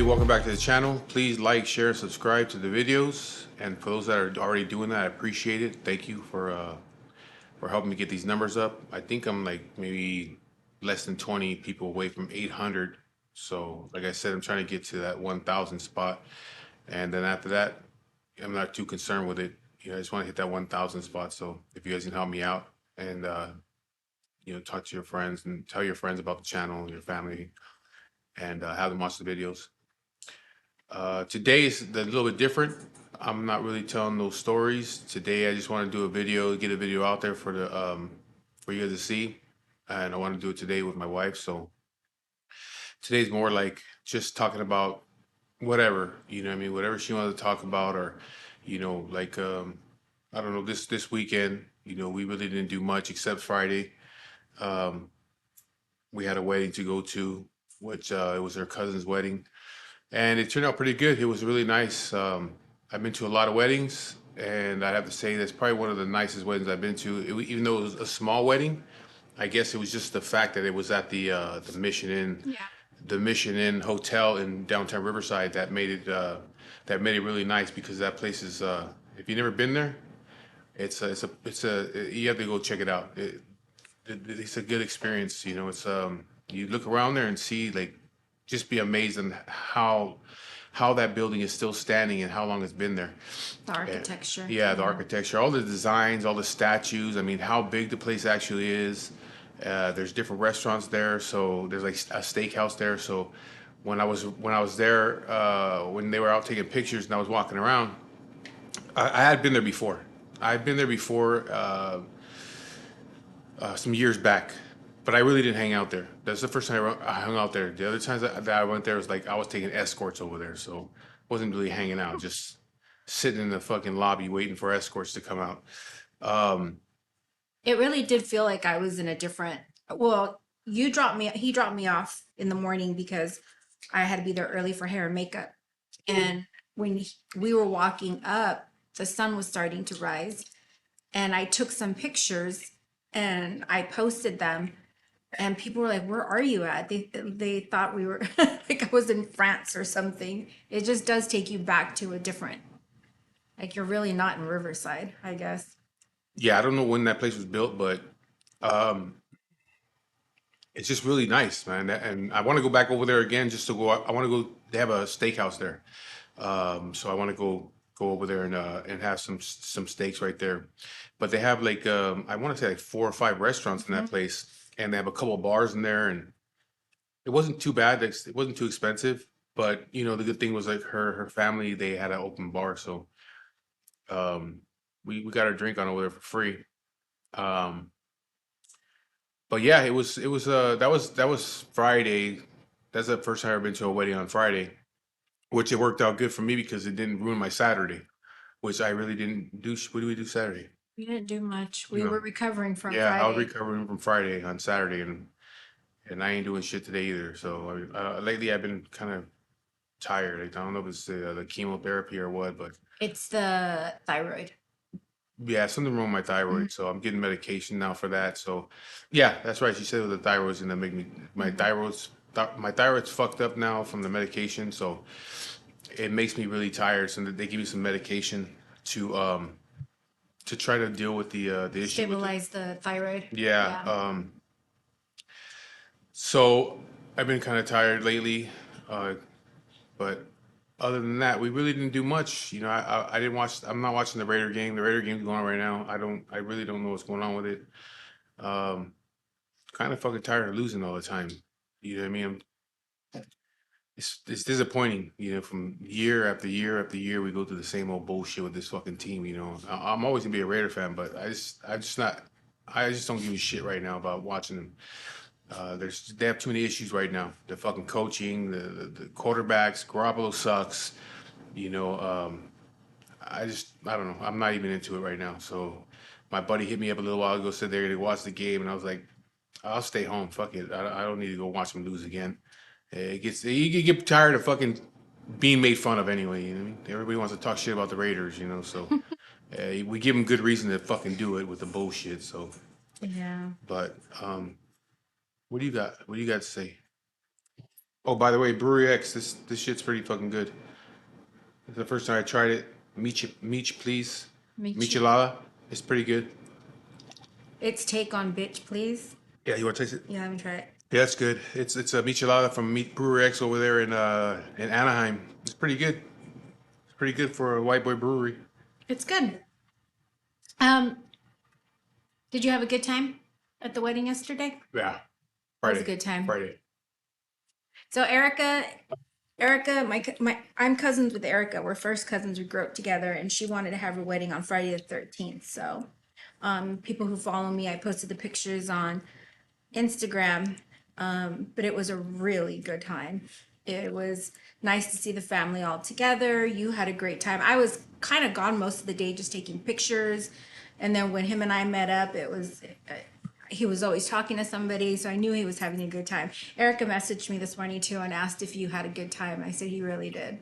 Welcome back to the channel. Please like, share, subscribe to the videos, and for those that are already doing that, I appreciate it. Thank you for helping me get these numbers up. I think I'm like maybe less than 20 people away from 800. So like I said, I'm trying to get to that 1,000 spot, and then after that, I'm not too concerned with it. I just want to hit that 1,000 spot. So if you guys can help me out and talk to your friends and tell your friends about the channel, your family, and have them watch the videos. Today is a little bit different. I'm not really telling those stories today. I just want to do a video, get a video out there for you guys to see, and I want to do it today with my wife. So today's more like just talking about whatever, whatever she wants to talk about, or like I don't know, this weekend, we really didn't do much except Friday. We had a wedding to go to, which it was her cousin's wedding. And it turned out pretty good. It was really nice. I've been to a lot of weddings, and I have to say that's probably one of the nicest weddings I've been to. Even though it was a small wedding, I guess it was just the fact that it was at the Mission Inn, the Mission Inn Hotel in downtown Riverside that made it really nice, because that place is if you've never been there, it's a you have to go check it out. It's a good experience. It's you look around there and see, like, just be amazed on how that building is still standing and how long it's been there. The architecture. The architecture, all the designs, all the statues. I mean, how big the place actually is. There's different restaurants there, so there's like a steakhouse there. So when I was there, when they were out taking pictures and I was walking around, I had been there before. I've been there before some years back. But I really didn't hang out there. That's the first time I hung out there. The other times that I went there was like I was taking escorts over there, so wasn't really hanging out, just sitting in the fucking lobby waiting for escorts to come out. It really did feel like I was in a different. Well, he dropped me off in the morning because I had to be there early for hair and makeup. And when we were walking up, the sun was starting to rise, and I took some pictures and I posted them. And people were like, "Where are you at?" They thought we were like I was in France or something. It just does take you back to a different, like, you're really not in Riverside, I guess. Yeah, I don't know when that place was built, but it's just really nice, man. And I want to go back over there again, just to go. I want to go. They have a steakhouse there, so I want to go over there and have some steaks right there. But they have like I want to say like 4 or 5 restaurants in that place. And they have a couple of bars in there, and it wasn't too bad. It wasn't too expensive, but the good thing was, like, her family, they had an open bar, so we got our drink on over there for free. But yeah, it was that was Friday. That's the first time I've ever been to a wedding on Friday, which it worked out good for me because it didn't ruin my Saturday, which I really didn't do. What do we do Saturday? We didn't do much. We were recovering from Yeah, Friday. I was recovering from Friday on Saturday, and I ain't doing shit today either. So lately I've been kind of tired. Like, I don't know if it's the chemotherapy or what, but It's the thyroid. yeah, something wrong with my thyroid. So I'm getting medication now for that. So yeah, that's right. She said the thyroid's gonna make me my thyroid's fucked up now from the medication. So it makes me really tired. So they give you some medication to try to deal with the issue. Stabilize the thyroid. Yeah. So I've been kind of tired lately, but other than that, we really didn't do much. I didn't watch. I'm not watching the Raider game. The Raider game's going on right now. I really don't know what's going on with it. Kind of fucking tired of losing all the time. You know what I mean? It's disappointing. From year after year after year, we go through the same old bullshit with this fucking team. I'm always gonna be a Raider fan, but I just don't give a shit right now about watching them. They have too many issues right now. The fucking coaching, the quarterbacks. Garoppolo sucks. You know, I don't know. I'm not even into it right now. So my buddy hit me up a little while ago, said they're gonna watch the game, and I was like, I'll stay home. Fuck it. I don't need to go watch them lose again. You get tired of fucking being made fun of anyway. You know what I mean? Everybody wants to talk shit about the Raiders, you know. So we give them good reason to fucking do it with the bullshit. So, Yeah. but what do you got? What do you got to say? Oh, by the way, Brewery X, this shit's pretty fucking good. It's the first time I tried it. Meech, please. Michi. Michelada. It's pretty good. It's take on bitch, please. Yeah, you want to taste it? Yeah, let me try it. Yeah, it's good. It's a Michelada from Brewery X over there in Anaheim. It's pretty good. It's pretty good for a white boy brewery. It's good. Um, did you have a good time at the wedding yesterday? Yeah. It was a Friday. good time. Friday. So Erica, I'm cousins with Erica. We're first cousins. We grew up together, and she wanted to have her wedding on Friday the 13th. So, people who follow me, I posted the pictures on Instagram. But it was a really good time. It was nice to see the family all together. You had a great time. I was kind of gone most of the day just taking pictures. And then when him and I met up, he was always talking to somebody. So I knew he was having a good time. Erica messaged me this morning too and asked if you had a good time. I said he really did.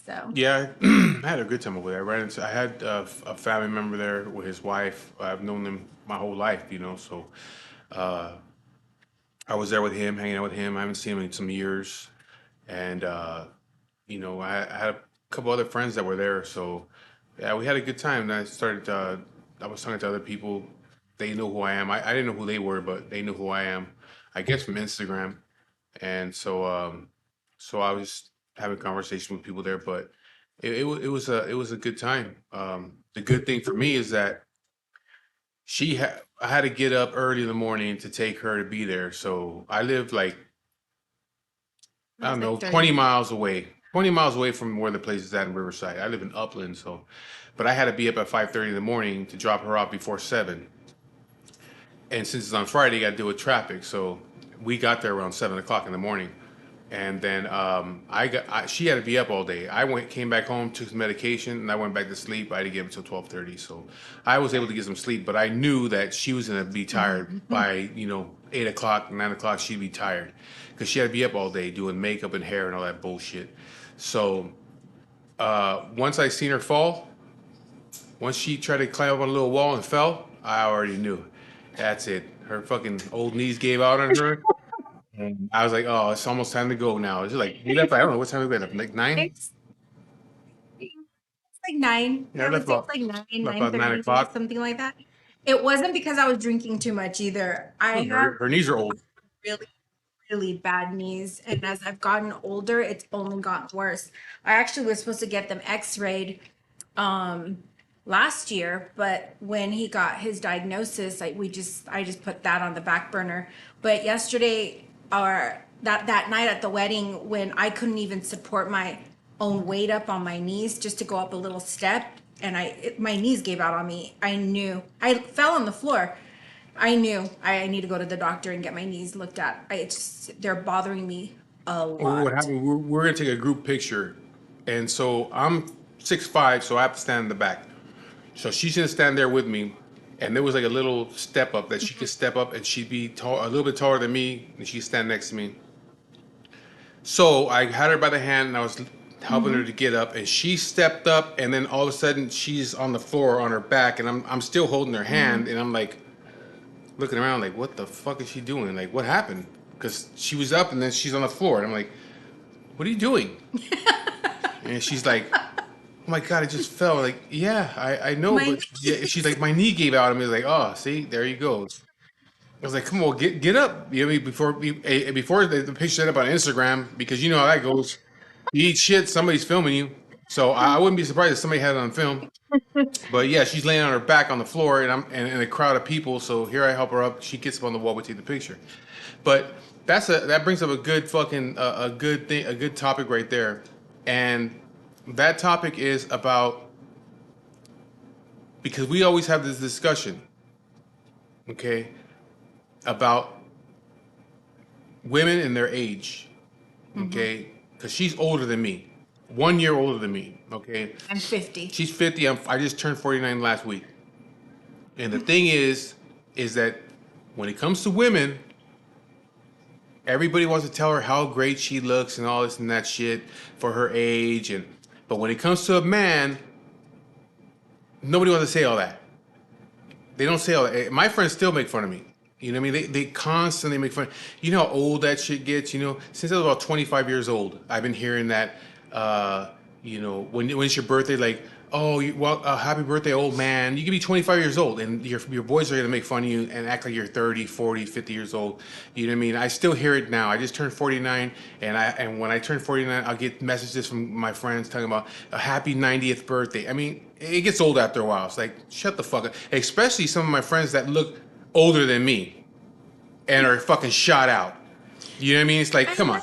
So, Yeah, I had a good time over there. I had a family member there with his wife. I've known them my whole life, you know. So I was there with him, hanging out with him. I haven't seen him in some years, and you know, I had a couple other friends that were there. So yeah, we had a good time. And I started. I was talking to other people. They know who I am. I didn't know who they were, but they knew who I am. I guess from Instagram, and so I was having conversation with people there. But it was a good time. The good thing for me is that I had to get up early in the morning to take her to be there. So I live like it I was don't know, like 30 20 minutes. miles away. 20 miles away from where the place is at in Riverside. I live in Upland, so but I had to be up at 5:30 in the morning to drop her off before 7. And since it's on Friday, you got to deal with traffic. So we got there around 7 o'clock in the morning. And then she had to be up all day. Came back home, took some medication, and I went back to sleep. I didn't get up until 12:30, so I was able to get some sleep. But I knew that she was gonna be tired by 8 o'clock, 9 o'clock. She'd be tired because she had to be up all day doing makeup and hair and all that bullshit. So once I seen her fall, once she tried to climb up on a little wall and fell, I already knew. That's it. Her fucking old knees gave out on her. And I was like, oh, it's almost time to go now. It's like we left. I don't know what time we left. Like 9. It's, it's like 9. Yeah, I Yeah, I would say it's like 9, left about 9:30, 9 o'clock. something like that. It wasn't because I was drinking too much either. I have Her knees are old. really, really bad knees, and as I've gotten older, it's only gotten worse. I actually was supposed to get them x-rayed um last year, but when he got his diagnosis, I just put that on the back burner. But yesterday, or that night at the wedding, when I couldn't even support my own weight up on my knees just to go up a little step, and my knees gave out on me. I knew I fell on the floor. I knew I need to go to the doctor and get my knees looked at. They're bothering me a Oh, what lot. happened? We're gonna take a group picture, and so I'm 6'5", so I have to stand in the back. So she's gonna stand there with me, and there was like a little step up that she could step up, and she'd be tall, a little bit taller than me, and she'd stand next to me. So I had her by the hand, and I was helping her to get up, and she stepped up, and then all of a sudden she's on the floor on her back, and I'm still holding her hand, and I'm like looking around like, what the fuck is she doing? Like, what happened? Because she was up, and then she's on the floor, and I'm like, what are you doing? And she's like, oh my god, I just fell. Like, yeah, I know, My but yeah. She's like, my knee gave out. I mean, like, oh, see, there you go. I was like, come on, get up. You know what I mean? Before the picture set up on Instagram, because you know how that goes. You eat shit, somebody's filming you. So I wouldn't be surprised if somebody had it on film. But yeah, she's laying on her back on the floor, and I'm and in a crowd of people. So here I help her up. She gets up on the wall. We take the picture. But that brings up a good fucking a good thing, a good topic right there, and that topic is about because we always have this discussion, okay, about women and their age, okay, because she's older than me, 1 year older than me. Okay, I'm 50. she's 50. I just turned 49 last week. And the thing is that when it comes to women, everybody wants to tell her how great she looks and all this and that shit for her age. And but when it comes to a man, nobody wants to say all that. They don't say all that. My friends still make fun of me. You know what I mean? They constantly make fun. You know how old that shit gets. You know, since I was about 25 years old, I've been hearing that. You know, when it's your birthday, like, oh, happy birthday, old man. You can be 25 years old, and your boys are gonna make fun of you and act like you're 30, 40, 50 years old. You know what I mean? I still hear it now. I just turned 49, and when I turn 49, I'll get messages from my friends talking about a happy 90th birthday. I mean, it gets old after a while. It's like, shut the fuck up. Especially some of my friends that look older than me and are fucking shot out. You know what I mean? It's like, come on.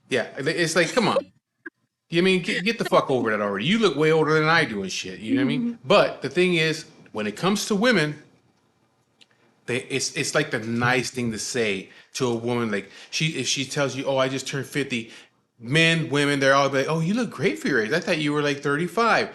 Yeah, it's like, come on. You mean get the fuck over that already? You look way older than I do and shit. You know what I mean? But the thing is, when it comes to women, it's like the nice thing to say to a woman. Like if she tells you, "Oh, I just turned 50," men, women, they're all like, "Oh, you look great for your age. I thought you were like 35."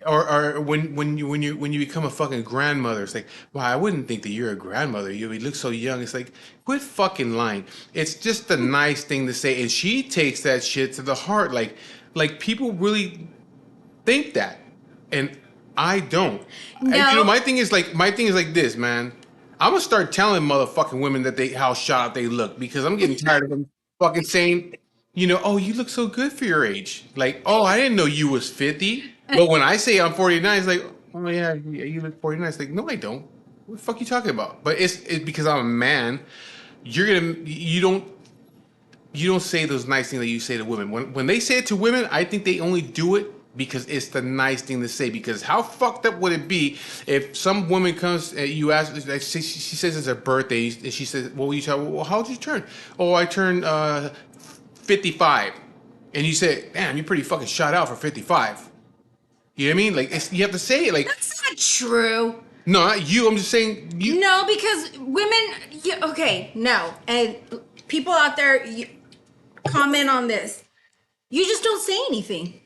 Or when you become a fucking grandmother, it's like, "Wow, I wouldn't think that you're a grandmother. You look so young." It's like, quit fucking lying. It's just the nice thing to say, and she takes that shit to the heart. Like people really think that, and I don't. You know, No. my thing is like this, man. I'm gonna start telling motherfucking women that how shot out they look because I'm getting tired of them fucking saying, you know, oh, you look so good for your age. Like, oh, I didn't know you was 50. But when I say I'm 49, it's like, oh yeah, you look 49. It's like, no, I don't. What the fuck you talking about? But it's because I'm a man. You don't say those nice things that you say to women. When they say it to women, I think they only do it because it's the nice thing to say. Because how fucked up would it be if some woman comes and you ask, like, she says it's her birthday, and she says, "Well, you tell, well, how old did you turn?" "Oh, I turned 55," and you say, "Damn, you're pretty fucking shot out for 55." You know what I mean? Like you have to say it. Like, That's not true. no, not you. I'm just saying you. No, because women, okay, no. And people out there, comment on this. You just don't say anything.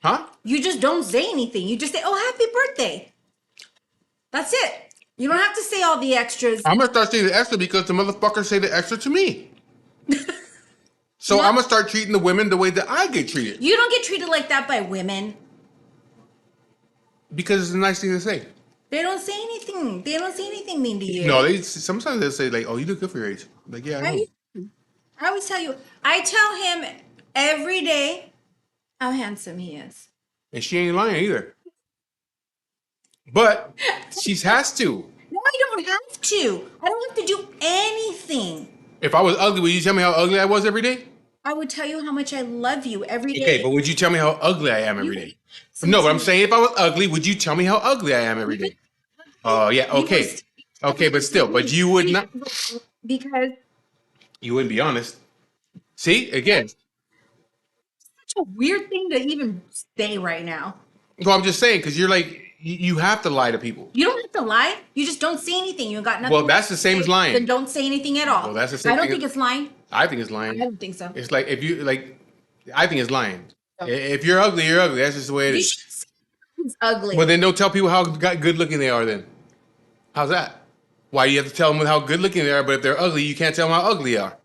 Huh? You just don't say anything. You just say, "Oh, happy birthday." That's it. You don't have to say all the extras. I'm gonna start saying the extra because the motherfuckers say the extra to me. So No. I'm gonna start treating the women the way that I get treated You don't get treated like that by women. because it's a nice thing to say. They don't say anything. They don't say anything mean to you. No, they sometimes they'll say like, "Oh, you look good for your age." Like, yeah, I know. I always tell you. I tell him every day how handsome he is. And she ain't lying either. But she has to. No, I don't have to. I don't have to do anything. If I was ugly, would you tell me how ugly I was every day? I would tell you how much I love you every day. Okay, but would you tell me how ugly I am every day? No, but I'm saying if I was ugly, would you tell me how ugly I am every day? Oh, yeah, okay. Okay, but still, but you would not. Because You wouldn't be honest. See, again. it's such a weird thing to even say right now. Well, I'm just saying, because you're like, you have to lie to people. You don't have to lie. You just don't say anything. You got nothing. Well, that's the same as lying. Then don't say anything at all. Well, that's the same I don't thing think as- it's lying. I think it's I lying. don't think so. It's like if you like, I think it's lying. If you're ugly, you're ugly. That's just the way it You is. should say it's ugly. Well, then don't tell people how good looking they are. Then, how's that? Why do you have to tell them how good looking they are? But if they're ugly, you can't tell them how ugly they are.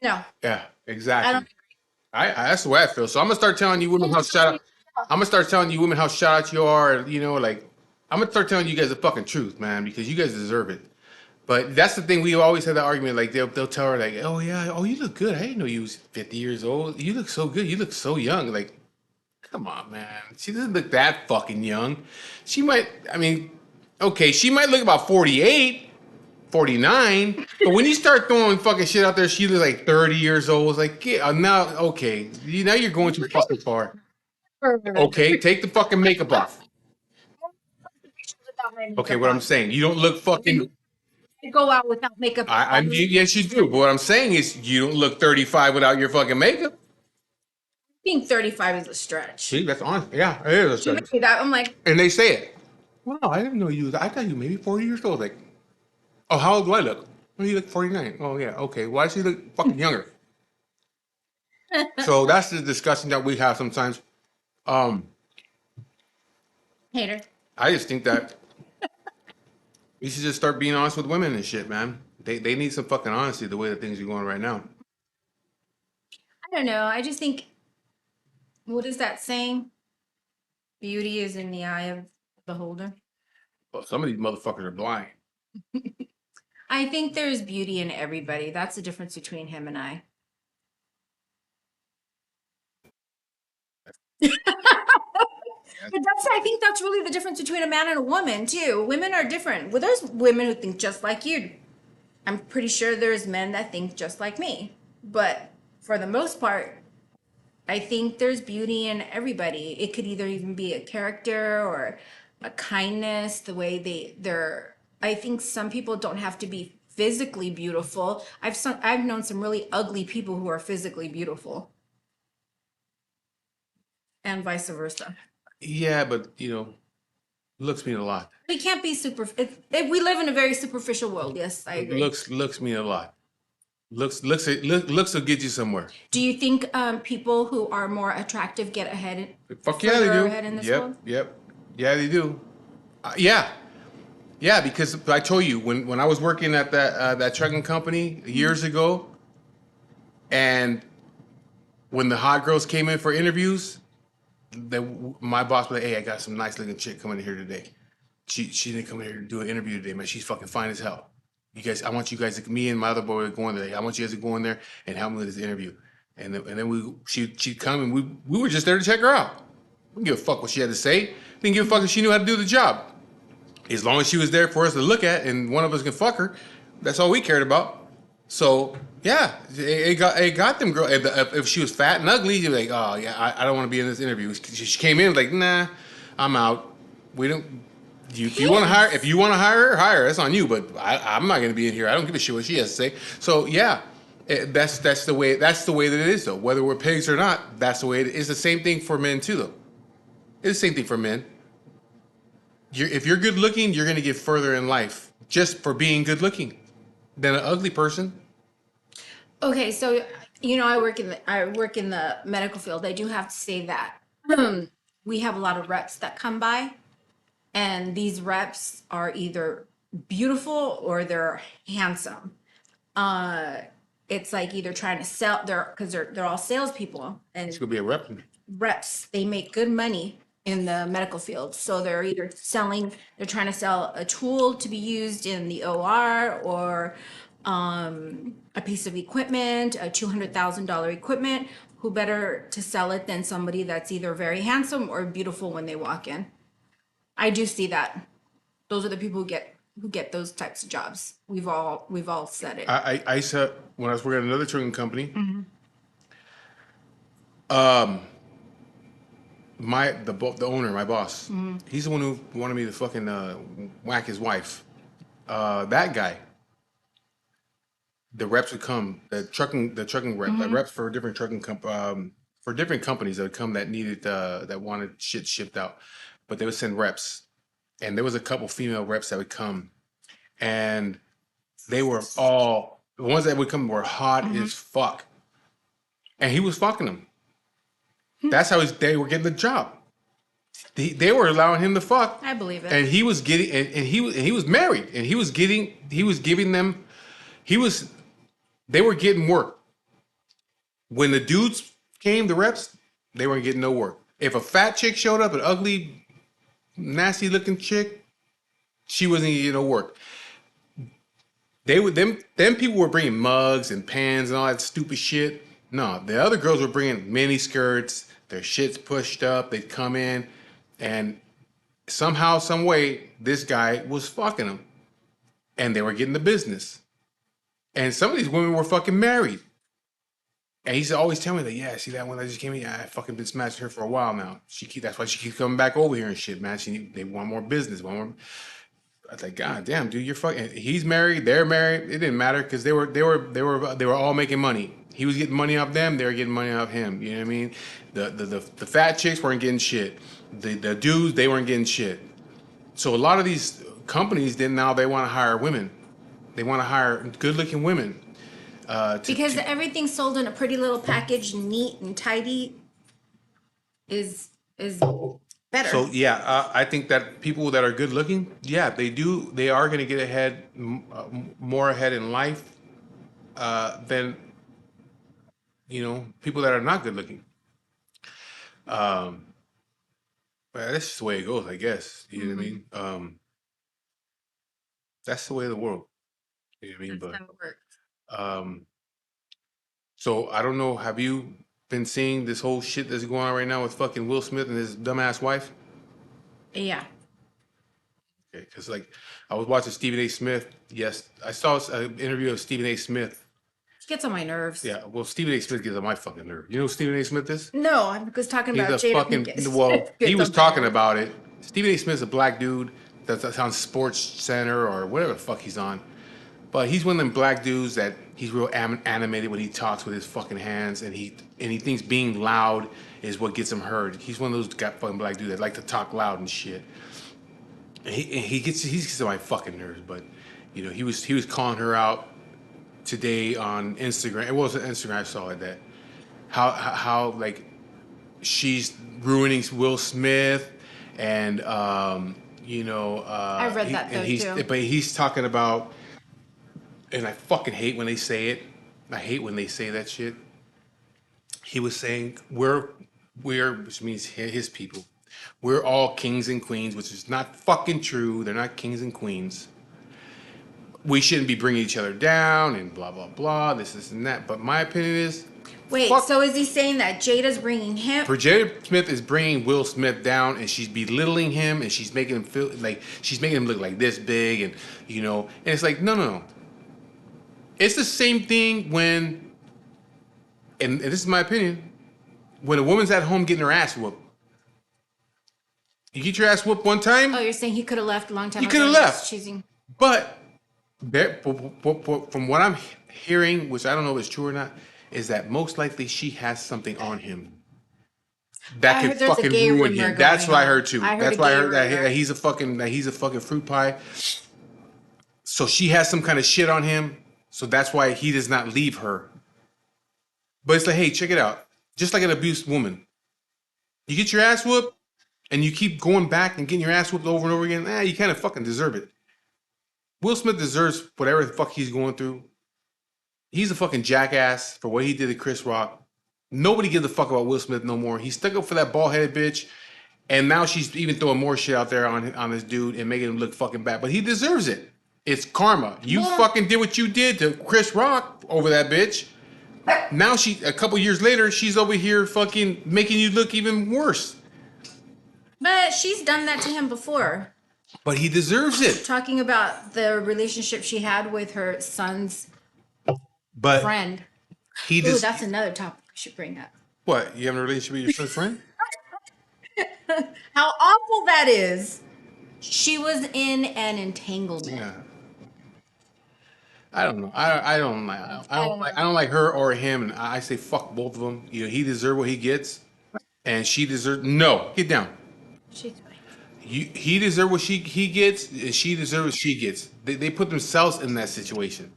No. Yeah, I exactly. don't. That's the way I feel. So I'm gonna start telling you women how shout out. I'm gonna start telling you women how shout out you are. You know, like I'm gonna start telling you guys the fucking truth, man, because you guys deserve it. But that's the thing. We always had that argument. Like they'll tell her like, "Oh yeah, oh you look good. I didn't know you was 50 years old. You look so good. You look so young." Like, come on, man. She doesn't look that fucking young. She might. I mean, okay, she might look about 48, 49. But when you start throwing fucking shit out there, she looks like 30 years old. It's like, yeah, now okay, now you're going too fucking far. Okay, take the fucking makeup off. Okay, what I'm saying, you don't look fucking. I go out without makeup. I mean, yes, you do. But what I'm saying is, you don't look 35 without your fucking makeup. Being 35 is a stretch. See, that's honest. Yeah, it is a She stretch. made that. I'm like, And they say it. Wow, I didn't know you. I thought you maybe 40 years old. Like, oh, how old do I look? Oh, you look 49. Oh, yeah, okay. Why does she look fucking younger? So that's the discussion that we have sometimes. Um, Hater. I just think that you should just start being honest with women and shit, man. They need some fucking honesty the way that things are going right now. I don't know. I just think, what is that saying? Beauty is in the eye of the beholder. Well, some of these motherfuckers are blind. I think there's beauty in everybody. That's the difference between him and I. But I think that's really the difference between a man and a woman too. Women are different. Well, there's women who think just like you. I'm pretty sure there's men that think just like me. But for the most part, I think there's beauty in everybody. It could either even be a character or a kindness, the way they're I think some people don't have to be physically beautiful. I've known some really ugly people who are physically beautiful and vice versa. Yeah, but looks mean a lot. We can't be super. We live in a very superficial world. Yes, I agree. Looks mean a lot. Looks will get you somewhere. Do you think people who are more attractive get ahead? Fuck yeah, they further do. ahead in this Yep, world? yep, yeah, they do. Yeah, yeah, because I told you when I was working at that trucking company years ago, and when the hot girls came in for interviews, my boss was like, "Hey, I got some nice looking chick coming in here today. She didn't come here to do an interview today, man. She's fucking fine as hell. You guys, I want you guys to, me and my other boy were going there. I want you guys to go in there and help me with this interview." And then she'd come and we were just there to check her out. We didn't give a fuck what she had to say. Didn't give a fuck if she knew how to do the job. As long as she was there for us to look at and one of us can fuck her, that's all we cared about. So yeah, it got them girl. If she was fat and ugly, you'd be like, oh yeah, I don't want to be in this interview. She came in like, nah, I'm out. We don't. If you want to hire, hire her. That's on you. But I'm not going to be in here. I don't give a shit what she has to say. So yeah, that's the way. That's the way that it is though. Whether we're pigs or not, that's the way it is. It's the same thing for men too though. It's the same thing for men. If you're good looking, you're going to get further in life just for being good looking than an ugly person. Okay, so I work in the medical field. I do have to say that we have a lot of reps that come by, and these reps are either beautiful or they're handsome. Uh, it's like either trying to sell, they're all salespeople, It's and going to be a rep. reps, they make good money in the medical field. So they're trying to sell a tool to be used in the OR, or a piece of equipment, a $200,000 equipment. Who better to sell it than somebody that's either very handsome or beautiful when they walk in? I do see that. Those are the people who get those types of jobs. We've all said it. I said when I was working at another trucking company, the owner, my boss, he's the one who wanted me to fucking whack his wife. That guy, the reps would come, the trucking rep, the reps for different for different companies that would come that needed that wanted shit shipped out, but they would send reps, and there was a couple female reps that would come, and they were all the ones that would come were hot as fuck, and he was fucking them. That's how they were getting the job. They were allowing him to fuck, I believe it. and he was getting, and he was married, and he was giving them, they were getting work. When the dudes came, the reps, they weren't getting no work. If a fat chick showed up, an ugly, nasty looking chick, she wasn't getting no work. Them people were bringing mugs and pans and all that stupid shit. No, the other girls were bringing mini skirts, their shit's pushed up. They'd come in, and somehow, some way, this guy was fucking them, and they were getting the business. And some of these women were fucking married. And he's always telling me that, yeah, see that one that just came in? Yeah, I fucking been smashing her for a while now. That's why she keeps coming back over here and shit, man. They want more business, want more. I was like, God damn, dude, you're fucking. He's married, they're married. It didn't matter because they were all making money. He was getting money off them, they were getting money off him. You know what I mean? The fat chicks weren't getting shit. The dudes, they weren't getting shit. So a lot of these companies now they want to hire women. They want to hire good looking women. Because everything sold in a pretty little package, neat and tidy, is better. So yeah, I think that people that are good looking, yeah, they do. They are going to get ahead, more ahead in life than people that are not good looking. But that's just the way it goes, I guess. You know what I mean? That's the way of the world. You know what I mean? That's But how it works. um, so I don't know. Have you been seeing this whole shit that's going on right now with fucking Will Smith and his dumbass wife? Yeah. Because like I was watching Stephen A. Smith. Yes, I saw an interview of Stephen A. Smith. It gets on my nerves. Yeah, well, Stephen A. Smith gets on my fucking nerve. You know who Stephen A. Smith is? No, I was talking He's about a Jada fucking Pinkett. well. He Gets was on my talking nerves. about it. Stephen A. Smith's a black dude that's on Sports Center or whatever the fuck he's on. But he's one of them black dudes that he's real animated when he talks with his fucking hands, and he thinks being loud is what gets him heard. He's one of those fucking black dudes that like to talk loud and shit. And he gets on my fucking nerves. But he was calling her out today on Instagram. It wasn't Instagram. I saw it that how like she's ruining Will Smith, and I read that though too. he's talking about, and I fucking hate when they say it. I hate when they say that shit. He was saying which means his people. We're all kings and queens, which is not fucking true. They're not kings and queens. We shouldn't be bringing each other down and blah blah blah. This and that. But my opinion is, Wait, fuck. so is he saying that Jada's bringing him? Jada Smith is bringing Will Smith down, and she's belittling him, and she's making him feel like she's making him look like this big, and and it's like no. It's the same thing when, and this is my opinion, when a woman's at home getting her ass whooped. You get your ass whooped one time, Oh, you're saying he could have left a long time you ago. could have left. Choosing. But from what I'm hearing, which I don't know if it's true or not, is that most likely she has something on him that I could heard there's a fucking gay ruin rumor him. That's going what I on. heard too. I heard That's a why I gay heard that rumor. he's a fucking fruit pie. So she has some kind of shit on him. So that's why he does not leave her. But it's like, hey, check it out. Just like an abused woman, you get your ass whooped, and you keep going back and getting your ass whooped over and over again. You kind of fucking deserve it. Will Smith deserves whatever the fuck he's going through. He's a fucking jackass for what he did to Chris Rock. Nobody gives a fuck about Will Smith no more. He stuck up for that bald headed bitch, and now she's even throwing more shit out there on this dude and making him look fucking bad. But he deserves it. It's karma. You fucking did what you did to Chris Rock over that bitch. Now a couple years later, she's over here fucking making you look even worse. But she's done that to him before. But he deserves it. Talking about the relationship she had with her son's But friend. he Ooh, just that's another topic we should bring up. what? You having a relationship with your son's friend? How awful that is. She was in an entanglement. Yeah. I don't know. I don't like her or him, and I say fuck both of them. He deserves what he gets, and she deserves no. Get down. She's fine. He deserves what he gets, and she deserves what she gets. They put themselves in that situation.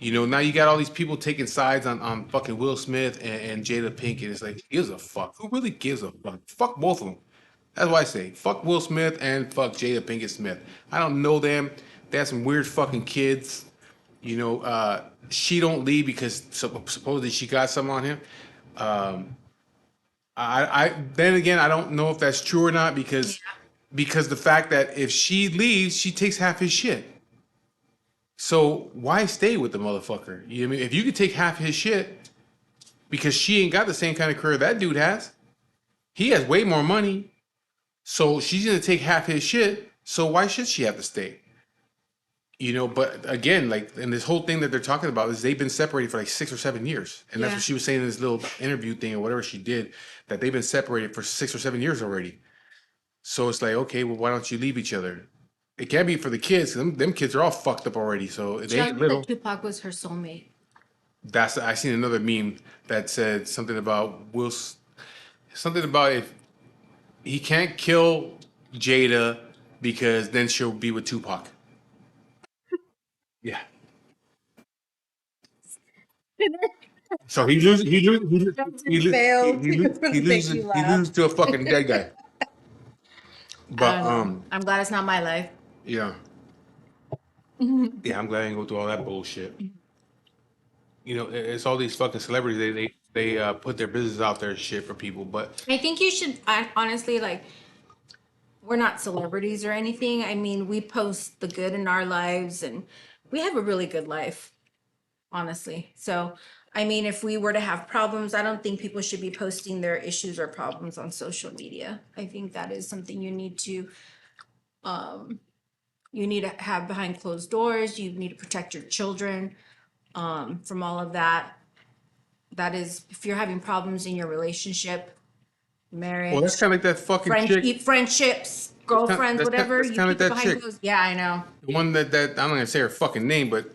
Now you got all these people taking sides on fucking Will Smith and Jada Pinkett. It's like, gives a fuck. Who really gives a fuck? Fuck both of them. That's why I say fuck Will Smith and fuck Jada Pinkett Smith. I don't know them. They have some weird fucking kids. She don't leave because supposedly she got something on him. I then again I don't know if that's true or not because the fact that if she leaves, she takes half his shit. So why stay with the motherfucker? You know what I mean? If you could take half his shit, because she ain't got the same kind of career that dude has. He has way more money. So she's gonna take half his shit. So why should she have to stay? But again, like, and this whole thing that they're talking about is they've been separated for like 6 or 7 years. And that's Yeah. what she was saying in this little interview thing or whatever she did, that they've been separated for 6 or 7 years already. So it's like, okay, well, why don't you leave each other? It can't be for the kids. Them kids are all fucked up already. So they ain't little. Tupac was her soulmate. I seen another meme that said something about something about if he can't kill Jada because then she'll be with Tupac. Yeah. So he loses. Failed. Really make me He laugh. loses to a fucking dead guy. I But don't know. I'm glad it's not my life. yeah, yeah. I'm glad I didn't go through all that bullshit. You know, it's all these fucking celebrities. They put their business out there and shit for people. But I think you should, I, honestly, like, we're not celebrities or anything. I mean, we post the good in our lives and we have a really good life, honestly. So, I mean, if we were to have problems, I don't think people should be posting their issues or problems on social media. I think that is something you need to have behind closed doors. You need to protect your children from all of that. That is, if you're having problems in your relationship, well, that's marriage, kind of like that fucking chick. friendships, girlfriends, whatever, That's you kind of keep it like that behind chick. closed. Yeah, I know. The one that I'm not gonna say her fucking name, but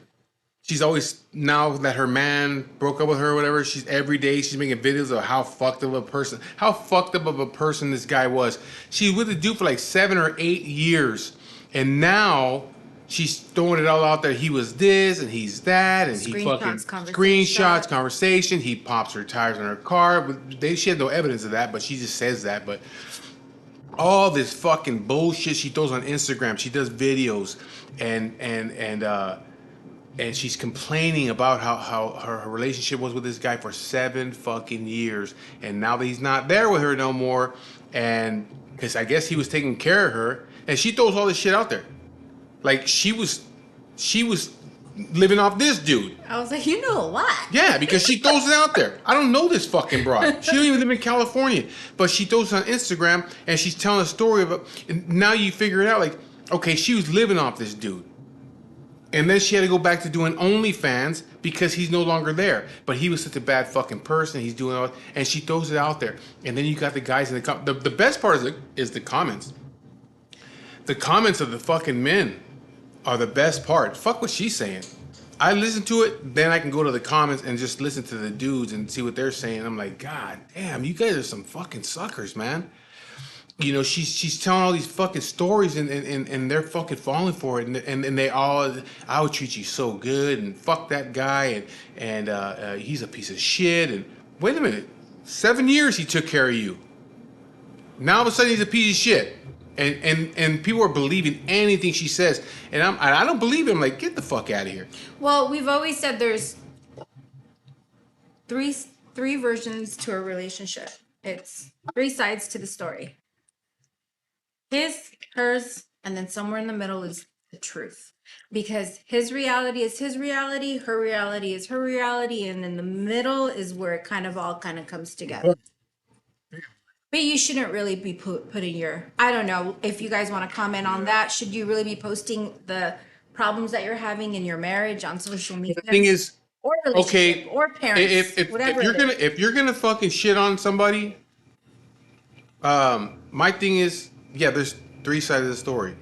she's always, now that her man broke up with her or whatever, she's every day she's making videos of how fucked up of a person this guy was. She was with the dude for like 7 or 8 years, and now she's throwing it all out there. He was this and he's that, and he fucking screenshots conversation. He pops her tires on her car. She had no evidence of that, but she just says that. But all this fucking bullshit she throws on Instagram. She does videos and she's complaining about how her relationship was with this guy for 7 fucking years, and now that he's not there with her no more, and because I guess he was taking care of her, and she throws all this shit out there, like she was living off this dude. I was like, you know a lot. Yeah, because she throws it out there. I don't know this fucking broad. She don't even live in California, but she throws it on Instagram and she's telling a story of it. And now you figure it out, like, okay, she was living off this dude. And then she had to go back to doing OnlyFans because he's no longer there. But he was such a bad fucking person. He's doing all, and she throws it out there. And then you got the guys in the best part is the comments. The comments of the fucking men are the best part. Fuck what she's saying. I listen to it, then I can go to the comments and just listen to the dudes and see what they're saying. I'm like, God damn, you guys are some fucking suckers, man. You know, she's telling all these fucking stories and they're fucking falling for it, and they all, I would treat you so good, and fuck that guy, and he's a piece of shit, and wait a minute, 7 years he took care of you. Now all of a sudden he's a piece of shit, and people are believing anything she says, and I don't believe him. Like, get the fuck out of here. Well, we've always said there's three versions to a relationship. It's three sides to the story. His, hers, and then somewhere in the middle is the truth. Because his reality is his reality, her reality is her reality, and in the middle is where it kind of all kind of comes together. But you shouldn't really be putting your, I don't know if you guys want to comment on that. Should you really be posting the problems that you're having in your marriage on social media? The thing is, or relationship, okay, or parents, whatever. if you're gonna fucking shit on somebody, my thing is, yeah, there's three sides of the story,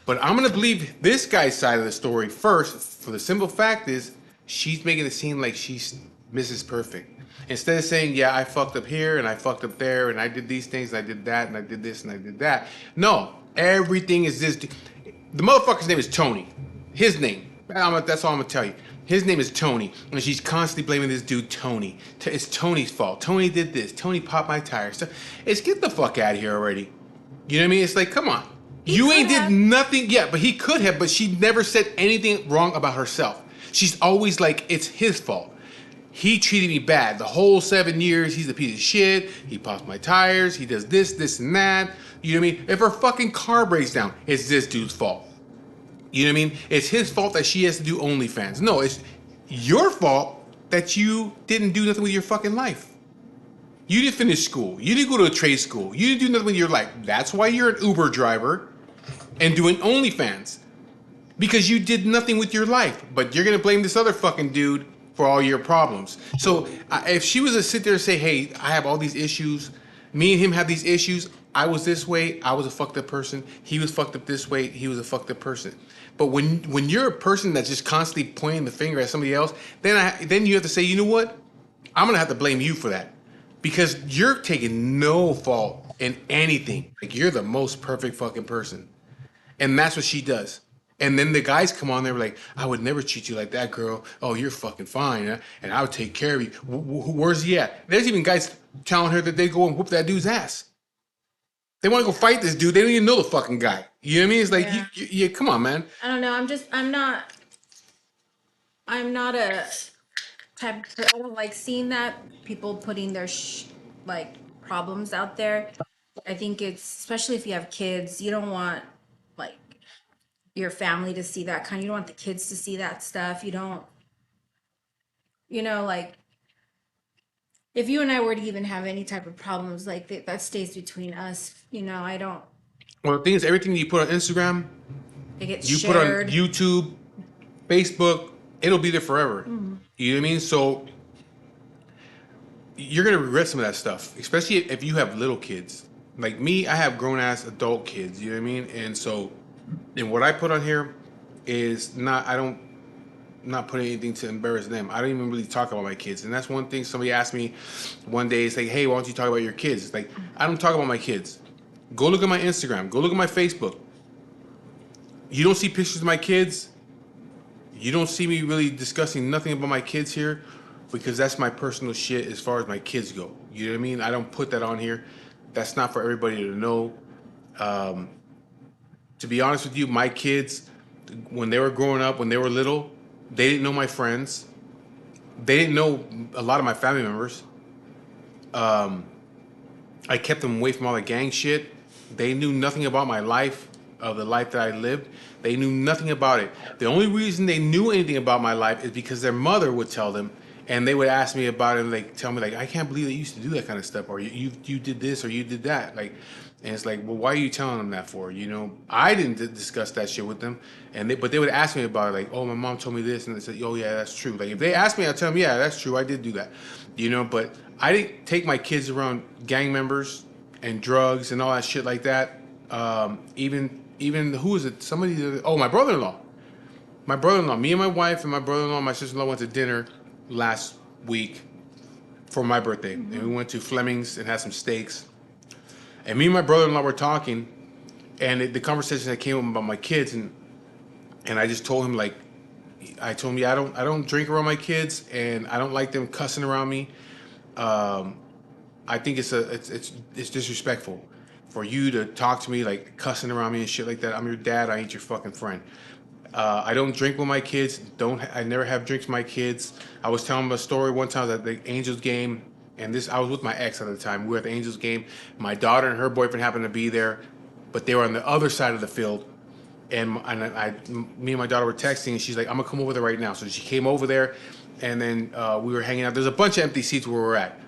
but I'm gonna believe this guy's side of the story first, for the simple fact is she's making it seem like she's Mrs. Perfect. Instead of saying, yeah, I fucked up here and I fucked up there and I did these things and I did that and I did this and I did that. No, everything is this. The motherfucker's name is Tony. His name. That's all I'm gonna tell you. His name is Tony, and she's constantly blaming this dude Tony. It's Tony's fault. Tony did this. Tony popped my tires. It's, get the fuck out of here already. You know what I mean? It's like, come on. You ain't did nothing yet, but he could have, but she never said anything wrong about herself. She's always like, it's his fault. He treated me bad. The whole 7 years, he's a piece of shit. He pops my tires. He does this, this, and that. You know what I mean? If her fucking car breaks down, it's this dude's fault. You know what I mean? It's his fault that she has to do OnlyFans. No, it's your fault that you didn't do nothing with your fucking life. You didn't finish school. You didn't go to a trade school. You didn't do nothing with your life. That's why you're an Uber driver and doing OnlyFans. Because you did nothing with your life. But you're going to blame this other fucking dude for all your problems. So if she was to sit there and say, hey, I have all these issues, me and him have these issues, I was this way, I was a fucked up person, he was fucked up this way, he was a fucked up person. But when you're a person that's just constantly pointing the finger at somebody else, then you have to say, you know what? I'm gonna have to blame you for that. Because you're taking no fault in anything. Like, you're the most perfect fucking person. And that's what she does. And then the guys come on there like, I would never treat you like that, girl. Oh, you're fucking fine, and I would take care of you. Where's he at? There's even guys telling her that they go and whoop that dude's ass. They want to go fight this dude. They don't even know the fucking guy. You know what I mean? It's like, Yeah. yeah, come on, man. I don't know. I'm not a type. I don't like seeing that people putting their like problems out there. I think it's especially if you have kids, you don't want like your family to see that kind. You don't want the kids to see that stuff. You don't, like if you and I were to even have any type of problems, like that stays between us. I don't. Well, the thing is, everything you put on Instagram, It gets you put on shared. YouTube, Facebook, it'll be there forever. You know what I mean? So you're gonna regret some of that stuff, especially if you have little kids. Like me, I have grown ass adult kids. You know what I mean? And so, and what I put on here is not. I don't not put anything to embarrass them. I don't even really talk about my kids, and that's one thing somebody asked me one day. It's like, hey, why don't you talk about your kids? It's like I don't talk about my kids. Go look at my Instagram. Go look at my Facebook. You don't see pictures of my kids. You don't see me really discussing nothing about my kids here because that's my personal shit as far as my kids go. You know what I mean? I don't put that on here. That's not for everybody to know. To be honest with you, my kids, when they were growing up, when they were little, they didn't know my friends. They didn't know a lot of my family members. I kept them away from all the gang shit. They knew nothing about my life, of the life that I lived. They knew nothing about it. The only reason they knew anything about my life is because their mother would tell them, and they would ask me about it, and like tell me like, I can't believe that you used to do that kind of stuff, or you did this, or you did that. Like, and it's like, well, why are you telling them that for? I didn't discuss that shit with them, but they would ask me about it, like, oh, my mom told me this, and they said, oh yeah, that's true. Like if they ask me, I'll tell them, yeah, that's true, I did do that. But I didn't take my kids around gang members and drugs and all that shit like that. Even who is it? Somebody. Oh, my brother-in-law. My brother-in-law. Me and my wife and my brother-in-law, and my sister-in-law went to dinner last week for my birthday, and we went to Fleming's and had some steaks. And me and my brother-in-law were talking, and the conversation that came up about my kids, and I just told him like, I told him, yeah, I don't drink around my kids, and I don't like them cussing around me. I think it's disrespectful for you to talk to me like cussing around me and shit like that. I'm your dad. I ain't your fucking friend. I don't drink with my kids. I never have drinks with my kids. I was telling them a story one time at the Angels game, and I was with my ex at the time. We were at the Angels game. My daughter and her boyfriend happened to be there, but they were on the other side of the field. And me and my daughter were texting, and she's like, "I'm gonna come over there right now." So she came over there, and then we were hanging out. There's a bunch of empty seats where we're at,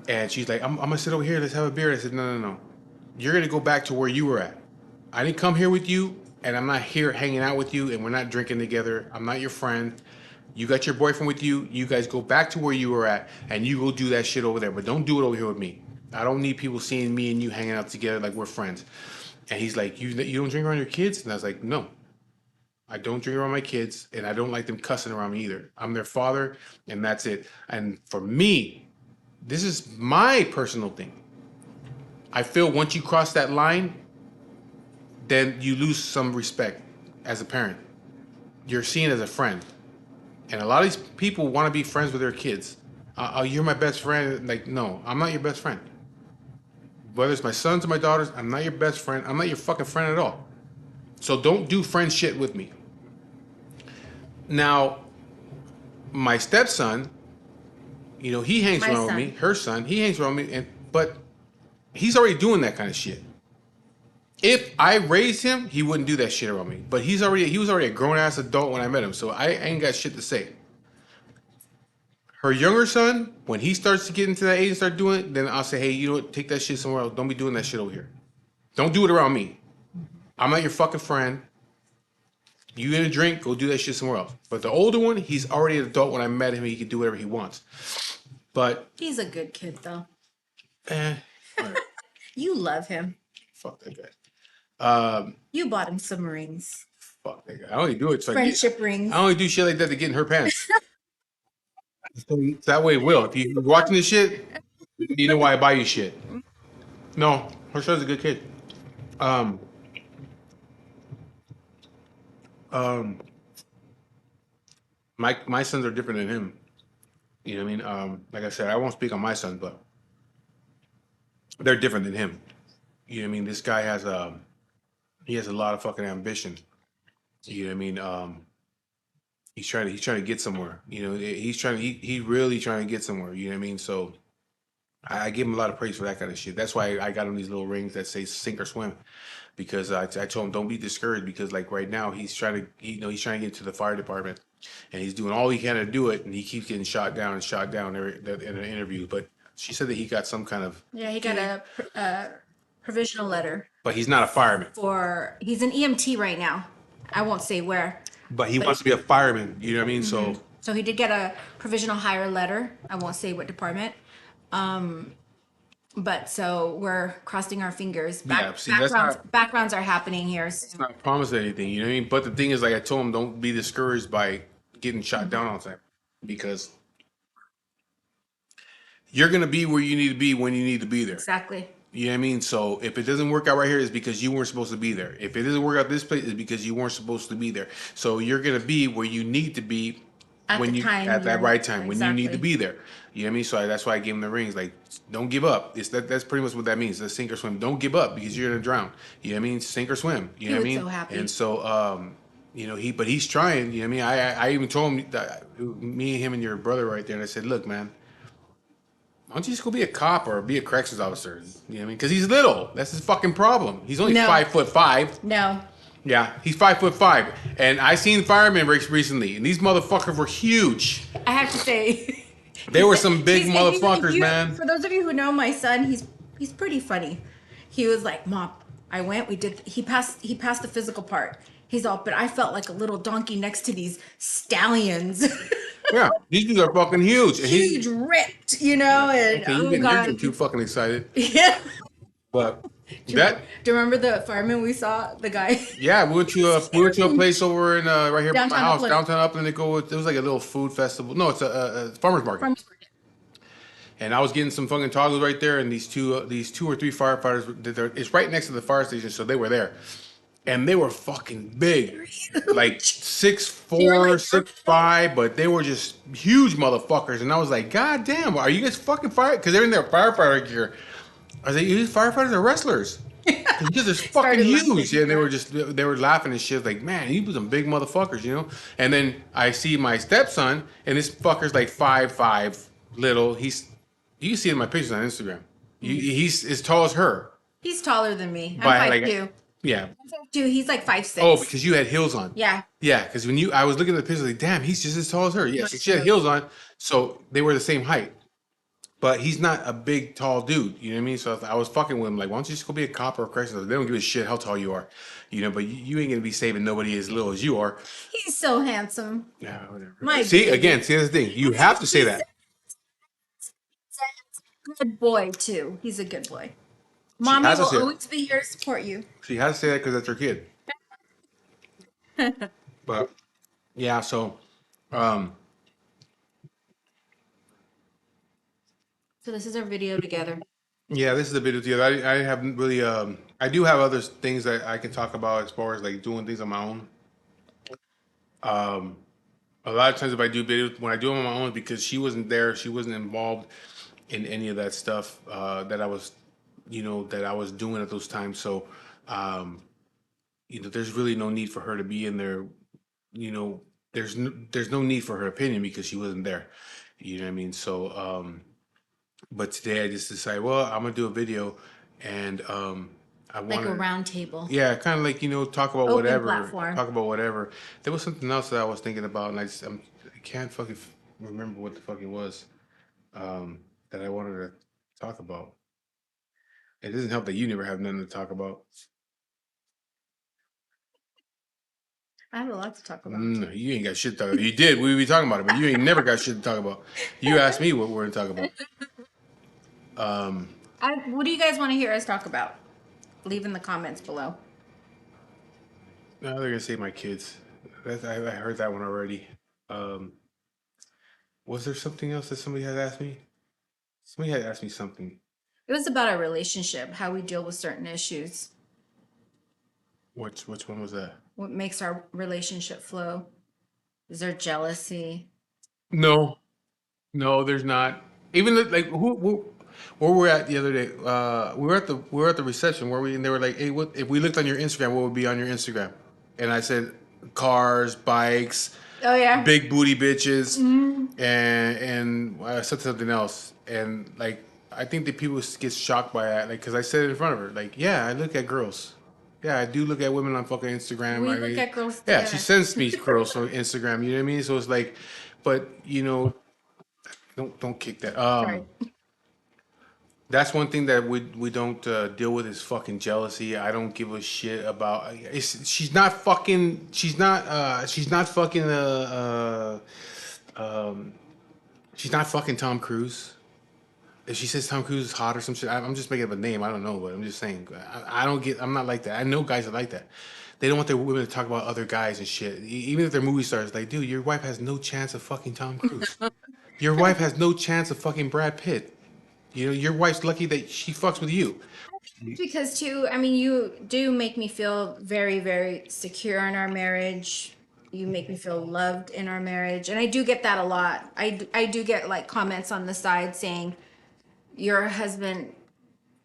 and she's like, I'm gonna sit over here. Let's have a beer. I said, no, no, no. You're gonna go back to where you were at. I didn't come here with you, and I'm not here hanging out with you, and we're not drinking together. I'm not your friend. You got your boyfriend with you. You guys go back to where you were at, and you go do that shit over there. But don't do it over here with me. I don't need people seeing me and you hanging out together like we're friends. And he's like, you don't drink around your kids? And I was like, no, I don't drink around my kids, and I don't like them cussing around me either. I'm their father, and that's it. And for me, this is my personal thing. I feel once you cross that line, then you lose some respect as a parent. You're seen as a friend. And a lot of these people want to be friends with their kids. Oh, you're my best friend. Like, no, I'm not your best friend. Whether it's my sons or my daughters, I'm not your best friend. I'm not your fucking friend at all. So don't do friend shit with me. Now, my stepson, he hangs My around with son. me. Her son, he hangs around with me, but he's already doing that kind of shit. If I raised him, he wouldn't do that shit around me. But he was already a grown ass adult when I met him, so I ain't got shit to say. Her younger son, when he starts to get into that age and start doing it, then I'll say, hey, you know what, take that shit somewhere else. Don't be doing that shit over here. Don't do it around me. I'm not your fucking friend. You gonna drink, go do that shit somewhere else. But the older one, he's already an adult. When I met him, he could do whatever he wants. But He's a good kid, though. whatever. You love him. Fuck that guy. You bought him some rings, Fuck that guy. I only do it so friendship rings. I only do shit like that to get in her pants. So that way, Will, if you're watching this shit, you know why I buy you shit. No, her son's a good kid. Um, Um, my sons are different than him. You know what I mean? Like I said, I won't speak on my sons, but they're different than him. You know what I mean? This guy has he has a lot of fucking ambition. You know what I mean? He's trying to get somewhere. You know, he really trying to get somewhere. You know what I mean? So I give him a lot of praise for that kind of shit. That's why I got him these little rings that say sink or swim, because I told him don't be discouraged, because like right now he's trying to get into the fire department, and he's doing all he can to do it, and he keeps getting shot down in an interview. But she said that he got some kind of Yeah, he got a provisional letter but he's not a fireman. for, he's an EMT right now. I won't say where. But he wants to be a fireman. You know what I mean? So So he did get a provisional hire letter. I won't say what department. But so we're crossing our fingers. yeah, see, that's not Backgrounds are happening here. So, not promise anything. You know what I mean? But the thing is, like I told him, don't be discouraged by getting shot down all the time, because you're gonna be where you need to be when you need to be there. exactly. You know what I mean? So if it doesn't work out right here, it's because you weren't supposed to be there. If it doesn't work out this place, it's because you weren't supposed to be there. So you're gonna be where you need to be At when the you time at that you're- right time when you need to exactly. be there. You know what I mean? So that's why I gave him the rings. Like, don't give up. That's pretty much what that means. The sink or swim. Don't give up because you're gonna drown. You know what I mean? Sink or swim. You know what I was mean? so happy. And so you know, but he's trying. You know what I mean? I even told him that me, him, and your brother right there. And I said, look, man, why don't you just go be a cop or be a corrections officer? You know what I mean? Because he's little. That's his fucking problem. He's only No. 5'5". No. Yeah, he's 5'5". And I seen firemen recently, and these motherfuckers were huge. I have to say, They were some big he's- motherfuckers, man. For those of you who know my son, he's pretty funny. He was like, "Mom, I went. We did. He passed the physical part. He's all, but I felt like a little donkey next to these stallions, Yeah, these dudes are fucking huge. And huge, ripped, you know." And okay, oh you're god, getting too fucking excited. yeah. But Do that, you remember the fireman we saw? The guy. yeah, we went to a place over in right here by my Downtown house, Upland. downtown Upland. It was like a little food festival. No, it's a farmers market. Farmers market. And I was getting some fucking tacos right there, and these two or three firefighters. It's right next to the fire station, so they were there, and they were fucking big, like 6'4", 6'5", but they were just huge motherfuckers. And I was like, God damn, are you guys fucking fire? Because they're in their firefighter gear. I was like, these firefighters are wrestlers. Because they're fucking Started huge. laughing. Yeah, and they were laughing and shit. Like, man, he was some big motherfuckers, you know? And then I see my stepson, and this fucker's like 5'5", little. You can see it in my pictures on Instagram. He's as tall as her. He's taller than me. I'm By, 5'2". Yeah. Dude, he's like 5'6". Oh, because you had heels on. Yeah. Yeah, because I was looking at the pictures, like, damn, he's just as tall as her. Yeah, so she had heels on, so they were the same height. But he's not a big, tall dude. You know what I mean? So I was fucking with him, like, why don't you just go be a cop or a corrections officer? They don't give a shit how tall you are, you know. But you ain't gonna be saving nobody as little as you are. He's so handsome. Yeah, whatever. My See, baby. again, see that's the thing. You have to say that. Good boy too. He's a good boy. Mommy has to say will it. always be here to support you. She has to say that because that's her kid. But yeah, so um, So this is our video together. yeah, this is the video together. I haven't really I do have other things that I can talk about as far as like doing things on my own. A lot of times if I do videos, when I do them on my own, because she wasn't there, she wasn't involved in any of that stuff that I was, that I was doing at those times. So, there's really no need for her to be in there. There's no need for her opinion because she wasn't there. You know what I mean? So, but today I just decided, well, I'm gonna do a video, and I Like want a round table. yeah, kind of like talk about Open whatever. platform. Talk about whatever. There was something else that I was thinking about, and I can't fucking remember what the fuck it was that I wanted to talk about. It doesn't help that you never have nothing to talk about. I have a lot to talk about. You ain't got shit to talk about. You did. We be talking about it, but you ain't never got shit to talk about. You asked me what we're gonna talk about. What do you guys want to hear us talk about? Leave in the comments below. No, they're gonna say my kids. I heard that one already. Was there something else that somebody had asked me? Somebody had asked me something. It was about our relationship, how we deal with certain issues. Which one was that? What makes our relationship flow? Is there jealousy? No, no, there's not. Even like who where we were at the other day, we were at the reception where we and they were like, "Hey, what if we looked on your Instagram? What would be on your Instagram?" And I said, "Cars, bikes, Oh yeah. big booty bitches, Mm. and I said something else." And like, I think that people get shocked by that, like, because I said it in front of her, like, "Yeah, I look at girls. Yeah, I do look at women on fucking Instagram. We I look mean, at girls yeah, she together. sends me girls on Instagram. You know what I mean? So it's like, but don't kick that. Sorry. That's one thing that we don't deal with is fucking jealousy. I don't give a shit about. She's not fucking. She's not. She's not fucking. She's not fucking Tom Cruise. If she says Tom Cruise is hot or some shit, I'm just making up a name. I don't know, but I'm just saying. I don't get. I'm not like that. I know guys that like that. They don't want their women to talk about other guys and shit. Even if they're movie stars, like, dude, your wife has no chance of fucking Tom Cruise. Your wife has no chance of fucking Brad Pitt. You know, your wife's lucky that she fucks with you. Because too, I mean, you do make me feel very, very secure in our marriage. You make me feel loved in our marriage, and I do get that a lot. I do get like comments on the side saying, "Your husband,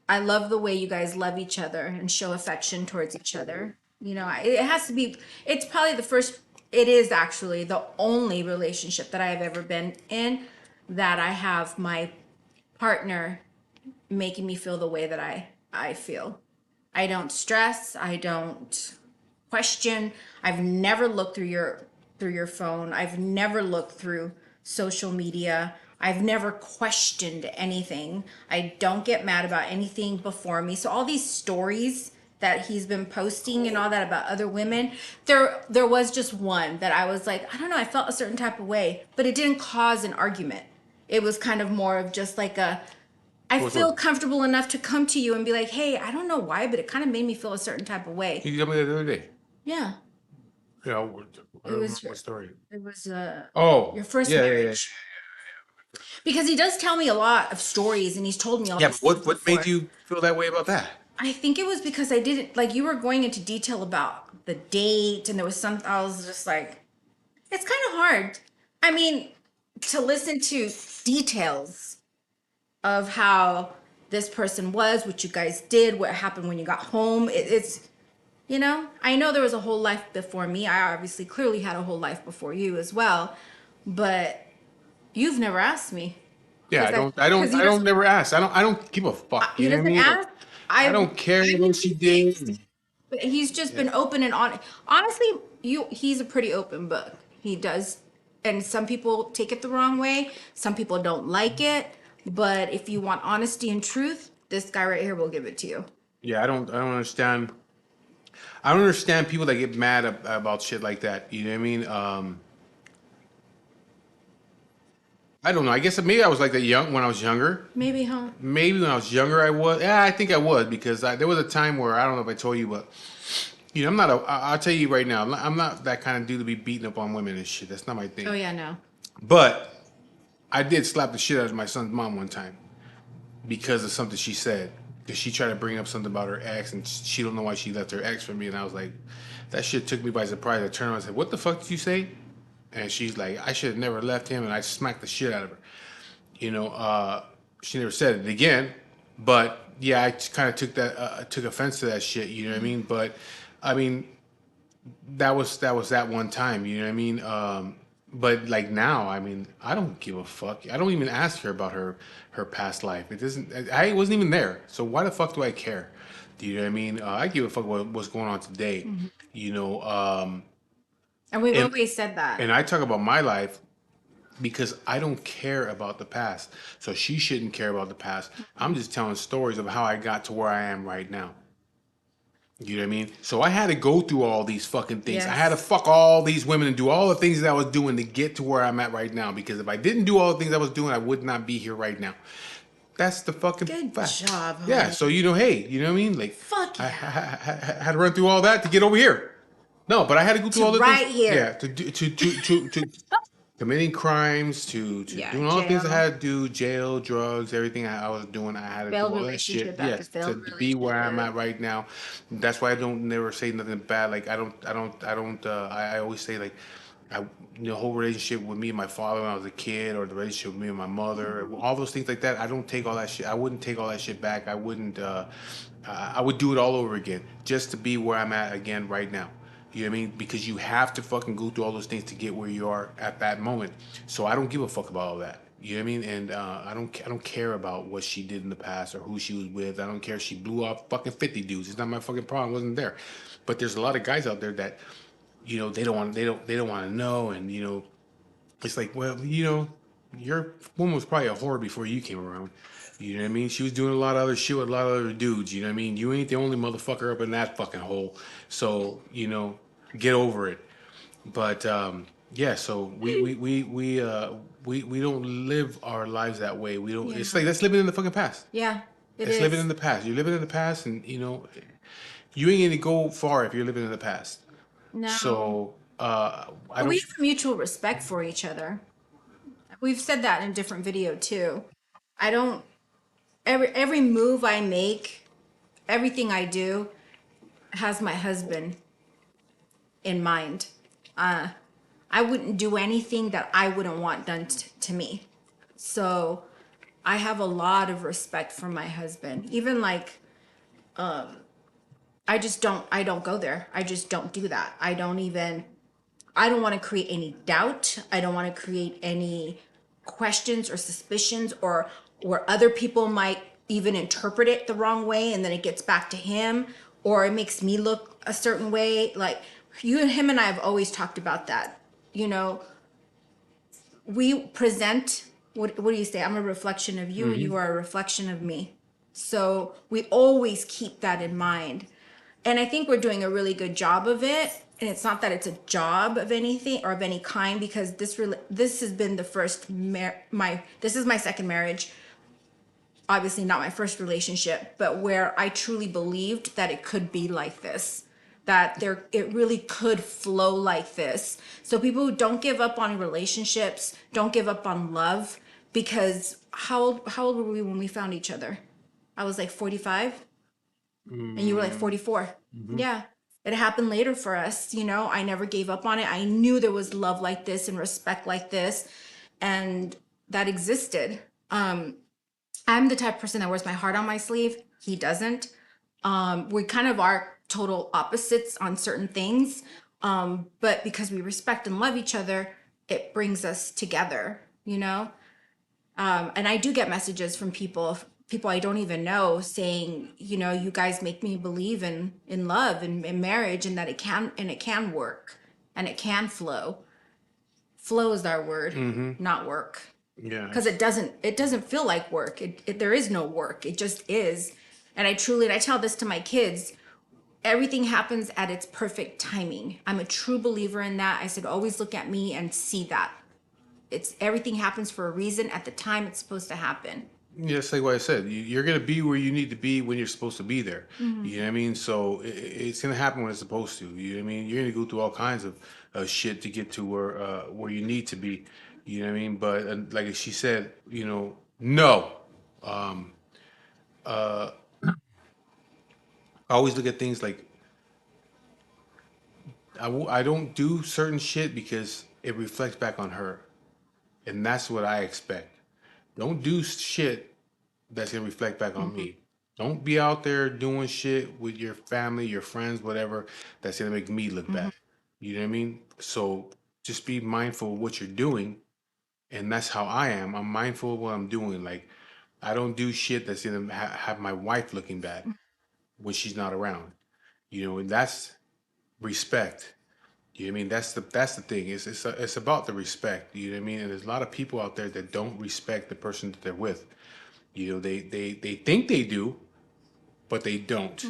I love the way you guys love each other and show affection towards each other." You know, it has to be. It's probably the first. It is actually the only relationship that I have ever been in that I have my partner making me feel the way that I feel. I don't stress, I don't question. I've never looked through your phone. I've never looked through social media. I've never questioned anything. I don't get mad about anything before me. So all these stories that he's been posting and all that about other women, there was just one that I was like, I don't know, I felt a certain type of way, but it didn't cause an argument. It was kind of more of just like a I What's feel one? comfortable enough to come to you and be like, hey, I don't know why, but it kind of made me feel a certain type of way. You told me that the other day. Yeah, Yeah, I it don't remember was what story. it was Oh, your first yeah, yeah, yeah. marriage. Because he does tell me a lot of stories and he's told me all Yeah, these but things what made before. you feel that way about that? I think it was because I didn't like you were going into detail about the date and there was some I was just like it's kind of hard. I mean, to listen to details of how this person was, what you guys did, what happened when you got home. It's you know, I know there was a whole life before me. I obviously clearly had a whole life before you as well, but you've never asked me Yeah, because he I don't doesn't never ask. I don't give a fuck. You he know what I doesn't mean? Like, ask. I I don't care what she did. but he's just Yeah, been open and honest. Honestly, he's a pretty open book. He does, and some people take it the wrong way. Some people don't like it. But if you want honesty and truth, this guy right here will give it to you. yeah. I don't understand. I don't understand people that get mad about shit like that. You know what I mean? I don't know. I guess maybe I was like that young when I was younger. Maybe, huh? Maybe when I was younger, I was. Yeah, I think I was because there was a time where I don't know if I told you, but you know, I'm not a. I'll tell you right now, I'm not that kind of dude to be beating up on women and shit. That's not my Oh thing. yeah, no. But I did slap the shit out of my son's mom one time because of something she said. Because she tried to bring up something about her ex, and she don't know why she left her ex for me. And I was like, that shit took me by surprise. I turned around and said, "What the fuck did you say?" And she's like, "I should have never left him," and I smacked the shit out of her. You know, she never said it again, but yeah, I kind of took offense to that shit. You know what I mean? But I mean, that was that one time. You know what I mean? But like now, I mean, I don't give a fuck. I don't even ask her about her past life. It doesn't. I wasn't even there, so why the fuck do I care? Do you know what I mean? I give a fuck about what's going on today. Mhm. You know, And we've and always said that. and I talk about my life because I don't care about the past. So she shouldn't care about the past. I'm just telling stories of how I got to where I am right now. You know what I mean? So I had to go through all these fucking things. I had to Yes. fuck all these women and do all the things that I was doing to get to where I'm at right now. Because if I didn't do all the things I was doing, I would not be here right now. That's the fucking Good fact. job, Yeah. homie. So you know, hey, you know what I mean? Like Fuck I, yeah. had to run through all that to get over here. No, but I had to go through To all the things. right Yeah. here. To committing crimes to Yeah, doing all the things I jail, had to do, jail, drugs, everything I was doing. I had to do failed all that shit. relationship after Yes, failed to be where I'm relationship. at right now. That's why I don't never say nothing bad. Like I always say like, I, the whole relationship with me and my father when I was a kid, or the relationship with me and my mother, all those things like that. I don't take all that shit. I wouldn't take all that shit back. I wouldn't. I would do it all over again just to be where I'm at again right now. You know what I mean? Because you have to fucking go through all those things to get where you are at that moment. So I don't give a fuck about all that. You know what I mean? And I don't care about what she did in the past or who she was with. I don't care if she blew off fucking 50 dudes. It's not my fucking problem. I wasn't there. But there's a lot of guys out there that, they don't want to know. And it's like, well, your woman was probably a whore before you came around. You know what I mean? She was doing a lot of other shit with a lot of other dudes. You know what I mean? You ain't the only motherfucker up in that fucking hole. So, get over it. But yeah, so we don't live our lives that way. We don't. Yeah, It's like that's living in the fucking past. yeah, it It's living in is. the past. You're living in the past, and you ain't gonna go far if you're living in the past. No, So I but we don't. have mutual respect for each other. We've said that in a different video too. I don't every move I make, everything I do has my husband in mind. I wouldn't do anything that I wouldn't want done to me. So I have a lot of respect for my husband. Even like I don't go there. I just don't do that. I don't want to create any doubt. I don't want to create any questions or suspicions or other people might even interpret it the wrong way and then it gets back to him or it makes me look a certain way. Like him and I have always talked about that. You know, we present what do you say? I'm a reflection of you and you are a reflection of me. So we always keep that in mind. And I think we're doing a really good job of it. And it's not that it's a job of anything or of any kind because this has been the first this is my second marriage. Obviously not my first relationship, but where I truly believed that it could be like this, that it really could flow like this. So people who don't give up on relationships, don't give up on love, because how old were we when we found each other? I was like 45 and you were like 44. Yeah. It happened later for us, I never gave up on it. I knew there was love like this and respect like this and that existed. I'm the type of person that wears my heart on my sleeve. He doesn't. We kind of are total opposites on certain things. But because we respect and love each other, it brings us together, you know? And I do get messages from people I don't even know saying, you guys make me believe in love and in marriage and that it can work and it can flow. Flow is our word, not work. Yeah. Because it doesn't feel like work. There is no work. It just is. And I tell this to my kids, everything happens at its perfect timing. I'm a true believer in that. I said, always look at me and see that. It's everything happens for a reason at the time it's supposed to happen. Yeah, it's like what I said. You're gonna be where you need to be when you're supposed to be there. You know what I mean? So it's gonna happen when it's supposed to. You know what I mean? You're gonna go through all kinds of shit to get to where you need to be. You know what I mean? But like she said, no. I always look at things like I don't do certain shit because it reflects back on her, and that's what I expect. Don't do shit that's gonna reflect back on Mhm. me. Don't be out there doing shit with your family, your friends, whatever, that's gonna make me look Mhm. bad. You know what I mean? So just be mindful of what you're doing, and that's how I am. I'm mindful of what I'm doing. Like I don't do shit that's gonna have my wife looking bad when she's not around. And that's respect. You know what I mean? That's the thing. It's about the respect. You know what I mean? And there's a lot of people out there that don't respect the person that they're with. They think they do, but they don't.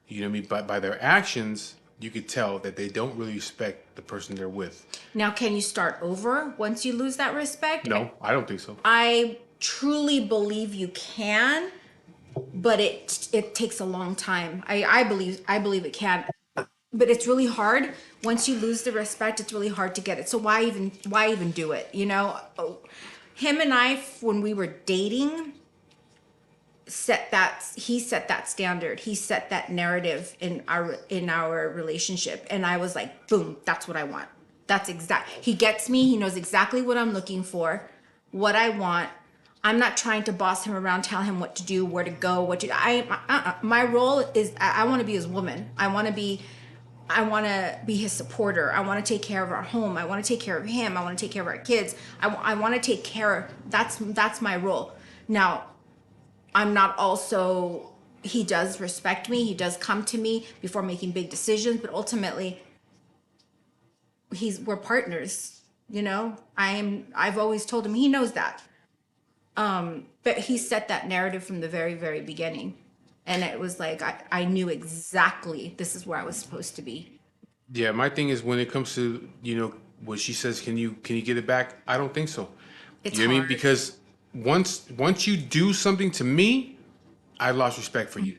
You know what I mean? By their actions, you could tell that they don't really respect the person they're with. Now, can you start over once you lose that respect? No, I don't think so. I truly believe you can, but it takes a long time. I believe it can. but it's really hard once you lose the respect. It's really hard to get it. So why even do it, you know? Him and I, when we were dating, he set that standard. He set that narrative in our relationship, and I was like, boom, that's what I want. That's exact. He gets me. He knows exactly what I'm looking for, what I want. I'm not trying to boss him around, tell him what to do, where to go, what to. My role is I want to be his woman. I want to be his supporter. I want to take care of our home. I want to take care of him. I want to take care of our kids. I want to take care. That's my role. Now, I'm not also, he does respect me. He does come to me before making big decisions, but ultimately we're partners, you know? I've always told him, he knows that. But he set that narrative from the very, very beginning. And it was like, I knew exactly this is where I was supposed to be. Yeah, my thing is when it comes to, what she says, can you get it back? I don't think so. It's You know what I mean? hard. Because once you do something to me, I lost respect for you.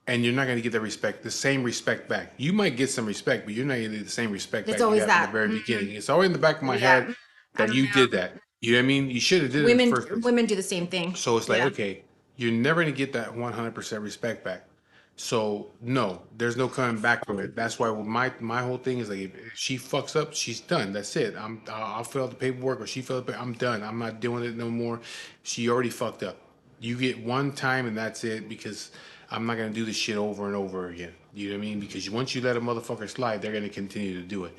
And you're not gonna get the same respect back. You might get some respect, but you're not gonna get the same respect It's back you always got from the that. very beginning. It's always in the back of my Yeah. head I that don't you know. did that. You know what I mean? You should have did it in the Women, first place. women do the same thing. So it's like, Yeah. okay, you're never gonna get that 100% respect back. So no, there's no coming back from it. That's why my whole thing is like, if she fucks up, she's done. That's it. I'll fill out the paperwork, or she fill out the I'm done. I'm not doing it no more. She already fucked up. You get one time and that's it, because I'm not gonna do this shit over and over again. You know what I mean? Because once you let a motherfucker slide, they're gonna continue to do it.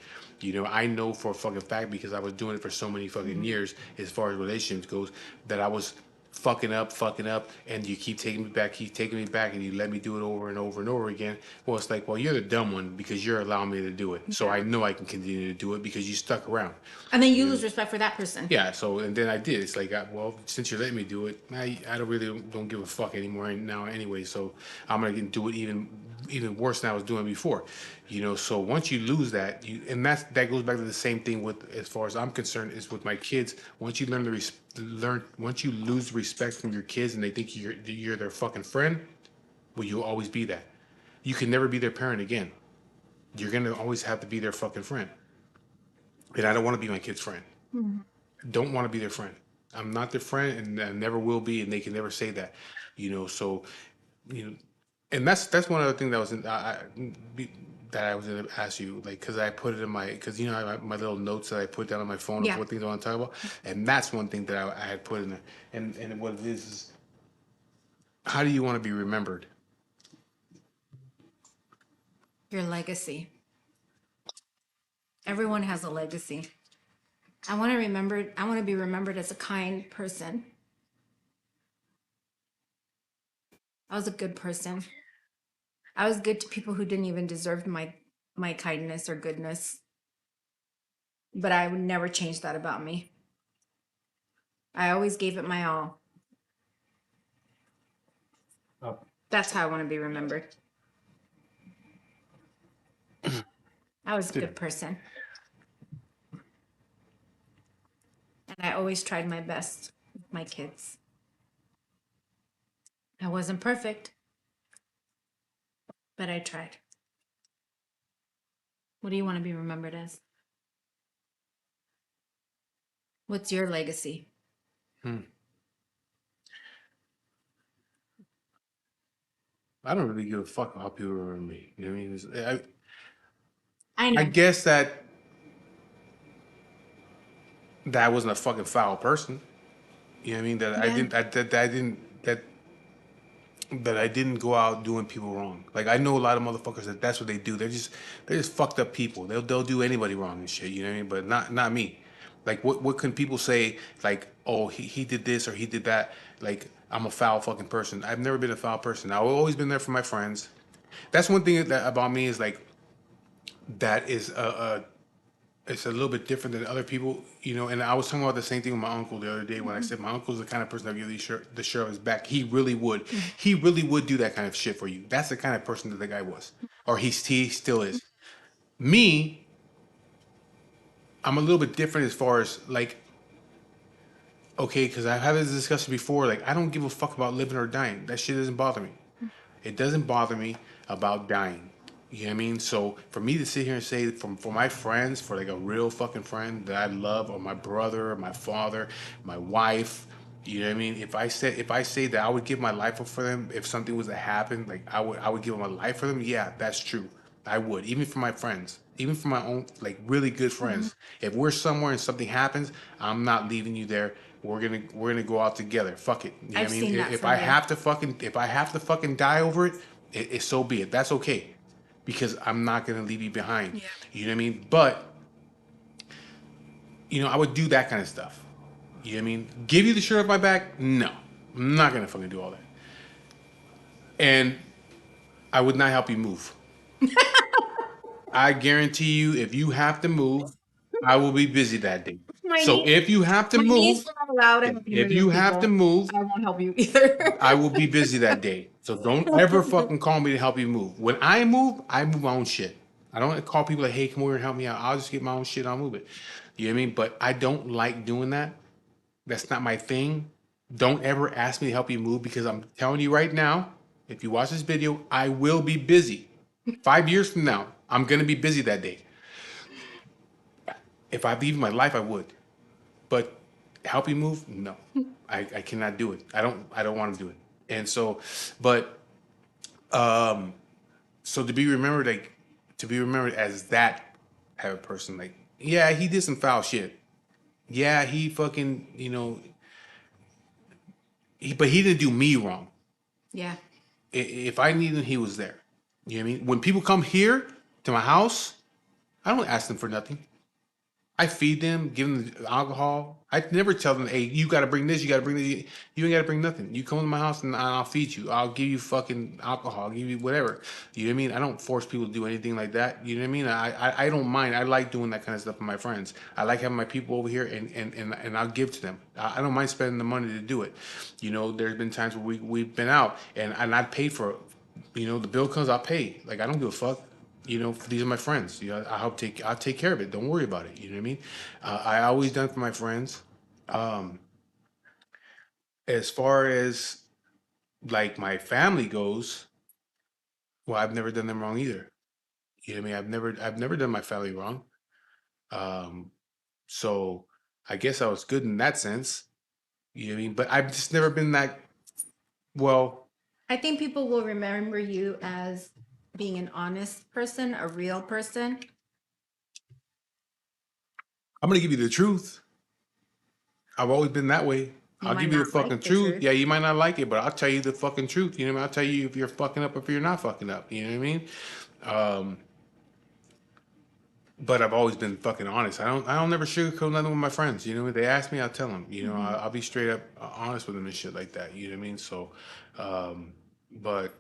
I know for a fucking fact, because I was doing it for so many fucking years, as far as relationships goes, that I was fucking up, and you keep taking me back, and you let me do it over and over and over again. Well, it's like, well, you're the dumb one because you're allowing me to do it. So Yeah. I know I can continue to do it because you stuck around. And then you lose respect for that person. Yeah, so and then I did. It's like, well, since you're letting me do it, I don't give a fuck anymore now anyway. So I'm gonna do it even worse than I was doing before. So once you lose that, that goes back to the same thing with, as far as I'm concerned, is with my kids. Once you once you lose respect from your kids and they think you're their fucking friend, well, you'll always be that. You can never be their parent again. You're gonna always have to be their fucking friend. And I don't want to be my kid's friend. Don't want to be their friend. I'm not their friend, and I never will be, and they can never say that. So, you know, and that's one other thing that was that I was gonna ask you, like, because I put it in because my little notes that I put down on my phone of Yeah. what things I want to talk about, and that's one thing that I had put in there, and what it is how do you want to be remembered? Your legacy. Everyone has a legacy. I want to be remembered as a kind person. I was a good person. I was good to people who didn't even deserve my kindness or goodness. But I would never change that about me. I always gave it my all. That's how I want to be remembered. I was a good person. And I always tried my best with my kids. I wasn't perfect, but I tried. What do you want to be remembered as? What's your legacy? Hmm. I don't really give a fuck how people remember me. You know what I mean? I I know. guess that I wasn't a fucking foul person. You know what I mean? That I Yeah. didn't that I didn't that I didn't go out doing people wrong. Like, I know a lot of motherfuckers that's what they do. They're just fucked up people. They'll do anybody wrong and shit. You know what I mean? But not me. Like, what can people say, like, oh, he did this or he did that? Like, I'm a foul fucking person. I've never been a foul person. I've always been there for my friends. That's one thing that about me is like, that is it's a little bit different than other people, And I was talking about the same thing with my uncle the other day when I said my uncle's the kind of person that really the shirt on his back. He really would do that kind of shit for you. That's the kind of person that the guy was, or he still is. Me, I'm a little bit different as far as like, okay, because I've had this discussion before. Like, I don't give a fuck about living or dying. That shit doesn't bother me. It doesn't bother me about dying. You know what I mean? So for me to sit here and say for my friends, for like a real fucking friend that I love, or my brother, or my father, my wife, you know what I mean? If I say that I would give my life up for them, if something was to happen, like I would give my life for them. Yeah, that's true. I would, even for my friends, even for my own like really good Mhm. friends. If we're somewhere and something happens, I'm not leaving you there. We're gonna go out together. Fuck it. You know what I've I mean? seen that If from I you. have to fucking die over it, so be it. That's okay because I'm not gonna leave you behind. Yeah. You know what I mean? But I would do that kind of stuff. You know what I mean? Give you the shirt off my back? No, I'm not gonna fucking do all that. And I would not help you move. I guarantee you, if you have to move, I will be busy that day. My So niece, if you have to my move, niece will not allow to help you if move you have to people. move, I won't help you either. I will be busy that day. So don't ever fucking call me to help you move. When I move my own shit. I don't call people like, hey, come over and help me out. I'll just get my own shit, I'll move it. You know what I mean? But I don't like doing that. That's not my thing. Don't ever ask me to help you move because I'm telling you right now, if you watch this video, I will be busy. 5 years from now, I'm gonna be busy that day. If I leave my life, I would. But help you move? No. I cannot do it. I don't want to do it. And so, but so to be remembered as that type of person, like, yeah, he did some foul shit. Yeah, he fucking, but he didn't do me wrong. Yeah. If I needed him, he was there. You know what I mean? When people come here to my house, I don't ask them for nothing. I feed them, give them alcohol. I never tell them, hey, you got to bring this, you got to bring this. You ain't got to bring nothing. You come to my house and I'll feed you. I'll give you fucking alcohol, I'll give you whatever. You know what I mean? I don't force people to do anything like that. You know what I mean? I don't mind. I like doing that kind of stuff with my friends. I like having my people over here and I'll give to them. I don't mind spending the money to do it. There's been times where we've been out and I paid for it. The bill comes, I'll pay. Like, I don't give a fuck. These are my friends. I'll take care of it. Don't worry about it. You know what I mean? I always done for my friends. As far as like my family goes, well, I've never done them wrong either. You know what I mean? I've never done my family wrong. Um, so I guess I was good in that sense. You know what I mean? But I've just never been that well. I think people will remember you as being an honest person, a real person. I'm gonna give you the truth. I've always been that way. You I'll might give you the not fucking like the truth. truth. Yeah, you might not like it, but I'll tell you the fucking truth. You know what I mean? I'll tell you if you're fucking up or if you're not fucking up. You know what I mean? Um, but I've always been fucking honest. I don't never sugarcoat nothing with my friends. If they ask me, I'll tell them. Mhm. I'll be straight up honest with them and shit like that. You know what I mean? So, but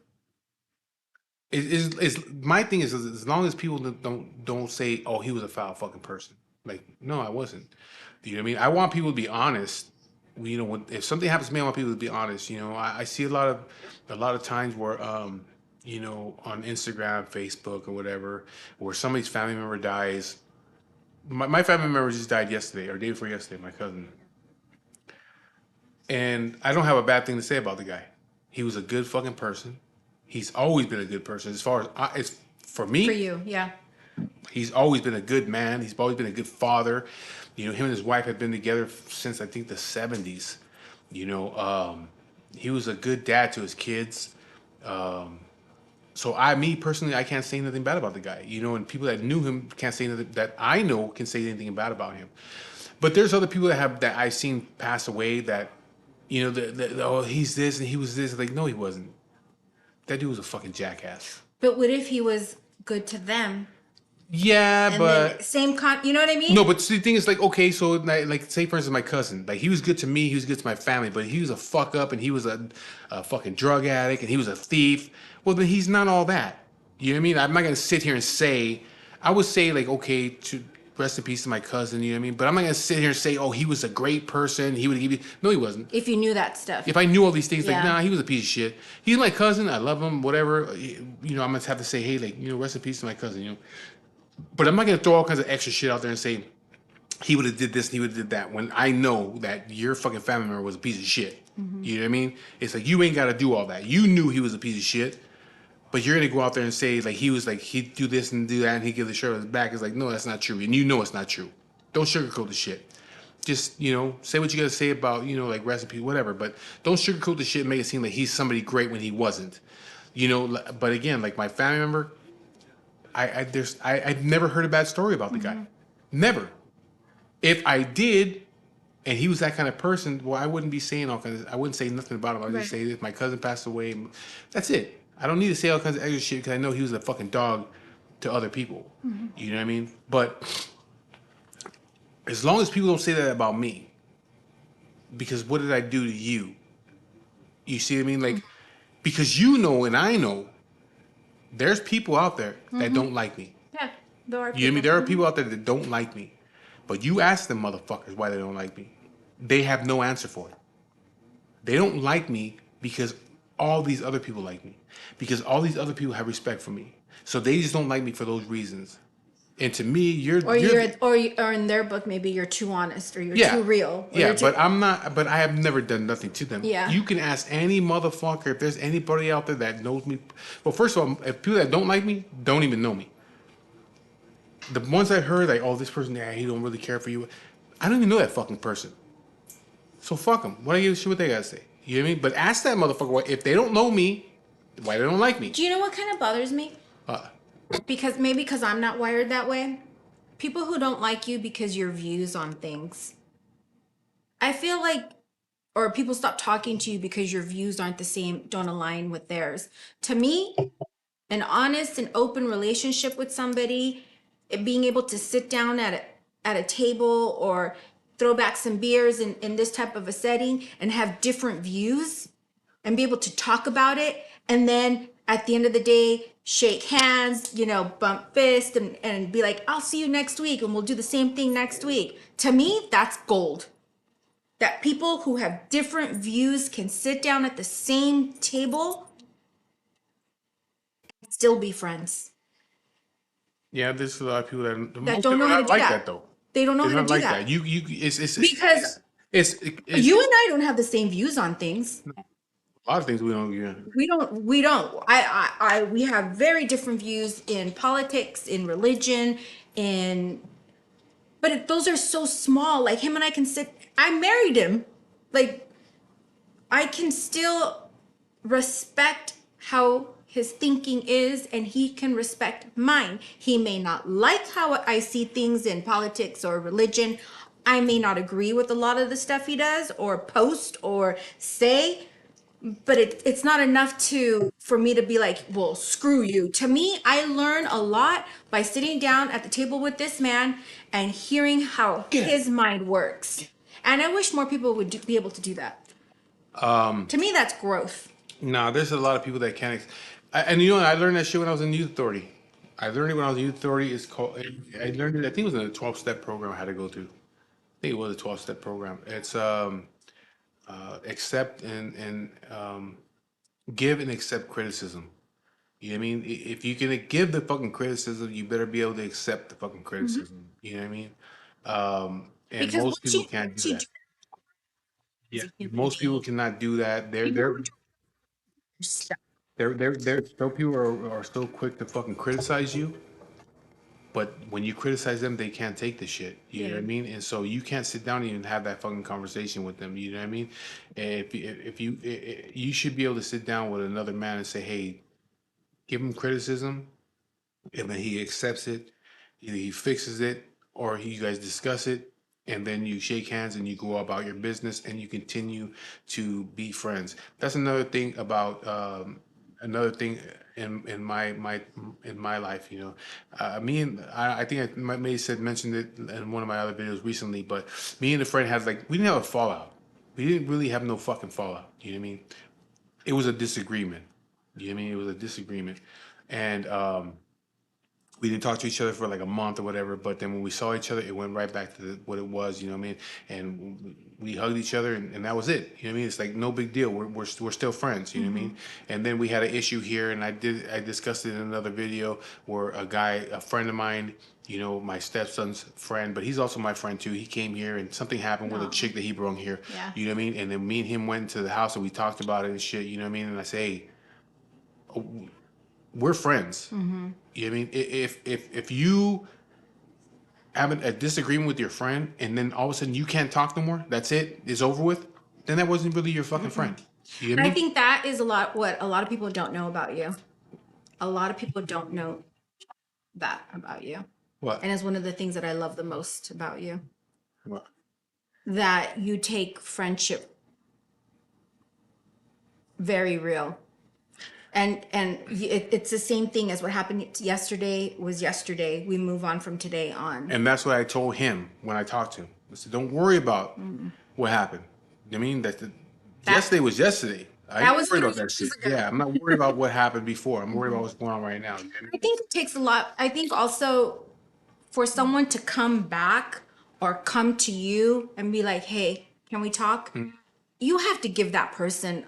it's my thing is as long as people don't say, oh, he was a foul fucking person. Like, no, I wasn't. You know what I mean? I want people to be honest. If something happens to me, I want people to be honest. I see a lot of times where on Instagram, Facebook, or whatever, where somebody's family member dies. My family member just died yesterday or day before yesterday. My cousin, and I don't have a bad thing to say about the guy. He was a good fucking person. He's always been a good person. As far as for For me, you, yeah. he's always been a good man. He's always been a good father. Him and his wife had been together since I think the '70s. You know, he was a good dad to his kids. So me personally, I can't say anything bad about the guy. And people that knew him can't say anything that I know can say anything bad about him. But there's other people that I've seen pass away that, oh, he's this and he was this. Like, no, he wasn't. That dude was a fucking jackass. But what if he was good to them Yeah, and then but same you know what I mean? no, but the thing is, like, okay, so like, say for instance, my cousin, like, he was good to me, he was good to my family, but he was a fuck up and he was a fucking drug addict and he was a thief. Well, then he's not all that. You know what I mean? I'm not gonna sit here and say, I would say like, okay, to rest in peace to my cousin. You know what I mean? But I'm not gonna sit here and say, oh, he was a great person. He would give you. No, he wasn't. If you knew that stuff. If I knew all these things, like, Yeah. nah, he was a piece of shit. He's my cousin. I love him. Whatever. I'm gonna have to say, hey, like, rest in peace to my cousin. But I'm not gonna throw all kinds of extra shit out there and say he would have did this and he would have did that when I know that your fucking family member was a piece of shit. You know what I mean? It's like, you ain't got to do all that. You knew he was a piece of shit. But you're gonna go out there and say like he was like he'd do this and do that and he'd give the shirt on his back. It's like, no, that's not true, and you know it's not true. Don't sugarcoat the shit. Just, say what you gotta say about, like recipe, whatever. But don't sugarcoat the shit and make it seem like he's somebody great when he wasn't. But again, like my family member, I've never heard a bad story about the guy. Never. If I did, and he was that kind of person, well, I wouldn't be saying all kinds. I wouldn't say nothing about him. I'd just say this: my cousin passed away. That's it. I don't need to say all kinds of extra shit because I know he was a fucking dog to other people. You know what I mean? But as long as people don't say that about me, because what did I do to you? You see what I mean? Like, because you know and I know there's people out there that don't like me. Yeah, there are You know what I mean? There are people out there that don't like me. But you ask them motherfuckers why they don't like me. They have no answer for it. They don't like me because all these other people like me. Because all these other people have respect for me. So they just don't like me for those reasons. And to me, or in their book, maybe you're too honest or you're too real. Or Yeah, but I'm not. But I have never done nothing to them. Yeah. You can ask any motherfucker if there's anybody out there that knows me. Well, first of all, if people that don't like me don't even know me. The ones I heard, like, oh, this person, yeah, he don't really care for you. I don't even know that fucking person. So fuck them. Why do I give a shit what they gotta say? You know what I mean? But ask that motherfucker if they don't know me, why they don't like me. Do you know what kind of bothers me? Because I'm not wired that way. People who don't like you because your views on things. I feel like, or people stop talking to you because your views aren't the same, don't align with theirs. To me, an honest and open relationship with somebody, being able to sit down at a table or throw back some beers in this type of a setting and have different views and be able to talk about it, and then at the end of the day shake hands, bump fist, and be like, I'll see you next week and we'll do the same thing next week. To me, that's gold. That people who have different views can sit down at the same table and still be friends. Yeah, there's a lot of people that most don't people know how to not do like that. that though. They don't know They're how to not do like that. that. It's Because it's you and I don't have the same views on things. a lot of things we don't. Yeah. We don't. We have very different views in politics, in religion, but those are so small. Like him and I can sit. I married him. Like I can still respect how his thinking is, and he can respect mine. He may not like how I see things in politics or religion. I may not agree with a lot of the stuff he does or post or say, but it's not enough for me to be like, well, screw you. To me, I learn a lot by sitting down at the table with this man and hearing how his mind works. And I wish more people would be able to do that. To me, that's growth. Nah, there's a lot of people that can't. And I learned that shit when I was in youth authority. I learned it when I was in youth authority. It's called. I learned it. I think it was in a 12-step program I had to go through. I think it was a 12-step program. It's accept and give and accept criticism. You know what I mean? If you're gonna give the fucking criticism, you better be able to accept the fucking criticism. You know what I mean? And Because most people can't do that. Yeah, most people cannot do that. They're some people are so quick to fucking criticize you, but when you criticize them, they can't take the shit. You know what I mean? And so you can't sit down and even have that fucking conversation with them. You know what I mean? And if you should be able to sit down with another man and say, hey, give him criticism, and then he accepts it, either he fixes it, or you guys discuss it, and then you shake hands and you go about your business and you continue to be friends. That's another thing about another thing in my life. Me and I think I may have mentioned it in one of my other videos recently, but me and a friend had we didn't have a fallout. We didn't really have no fucking fallout. You know what I mean? It was a disagreement. You know what I mean? It was a disagreement, and we didn't talk to each other for like a month or whatever. But then when we saw each other, it went right back to what it was. You know what I mean? And we hugged each other, and that was it. You know what I mean? It's like no big deal. We're still friends. You know what I mean? And then we had an issue here, and I discussed it in another video where a friend of mine, my stepson's friend, but he's also my friend too. He came here, and something happened with a chick that he brought here. Yeah. You know what I mean? And then me and him went to the house, and we talked about it and shit. You know what I mean? And I say, hey, we're friends. Mm-hmm. You know what I mean? If you have a disagreement with your friend and then all of a sudden you can't talk no more, that's it, it's over with, then that wasn't really your fucking friend. You know what I And I mean? think that is a lot what a lot of people don't know about you. A lot of people don't know that about you. What? And it's one of the things that I love the most about you. What? That you take friendship very real. And it's the same thing as what happened yesterday was yesterday. We move on from today on. And that's what I told him when I talked to him. I said, don't worry about what happened. I mean, That yesterday was yesterday. I that ain't was worried 3 about that years shit. ago. Yeah, I'm not worried about what happened before. I'm worried about what's going on right now. You know what I I mean? think it takes a lot. I think also for someone to come back or come to you and be like, "Hey, can we talk?" You have to give that person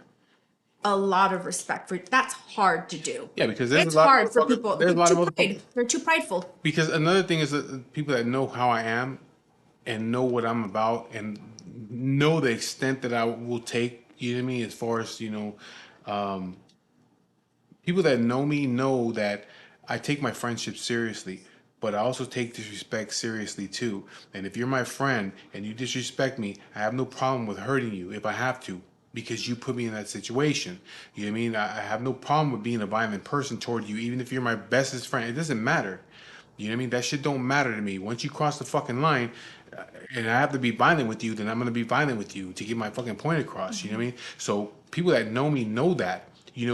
a lot of respect for that's hard to do. Yeah, because there's a It's lot of hard for motherfuckers. people. There's a They're lot of too motherfuckers. pride. They're too prideful. Because another thing is that people that know how I am and know what I'm about and know the extent that I will take, you know what I mean, as far as, people that know me know that I take my friendship seriously, but I also take disrespect seriously too. And if you're my friend and you disrespect me, I have no problem with hurting you if I have to, because you put me in that situation. You know what I mean? I have no problem with being a violent person toward you, even if you're my bestest friend. It doesn't matter. You know what I mean? That shit don't matter to me. Once you cross the fucking line, and I have to be violent with you, then I'm gonna be violent with you to get my fucking point across. You know what I mean? So people that know me know that.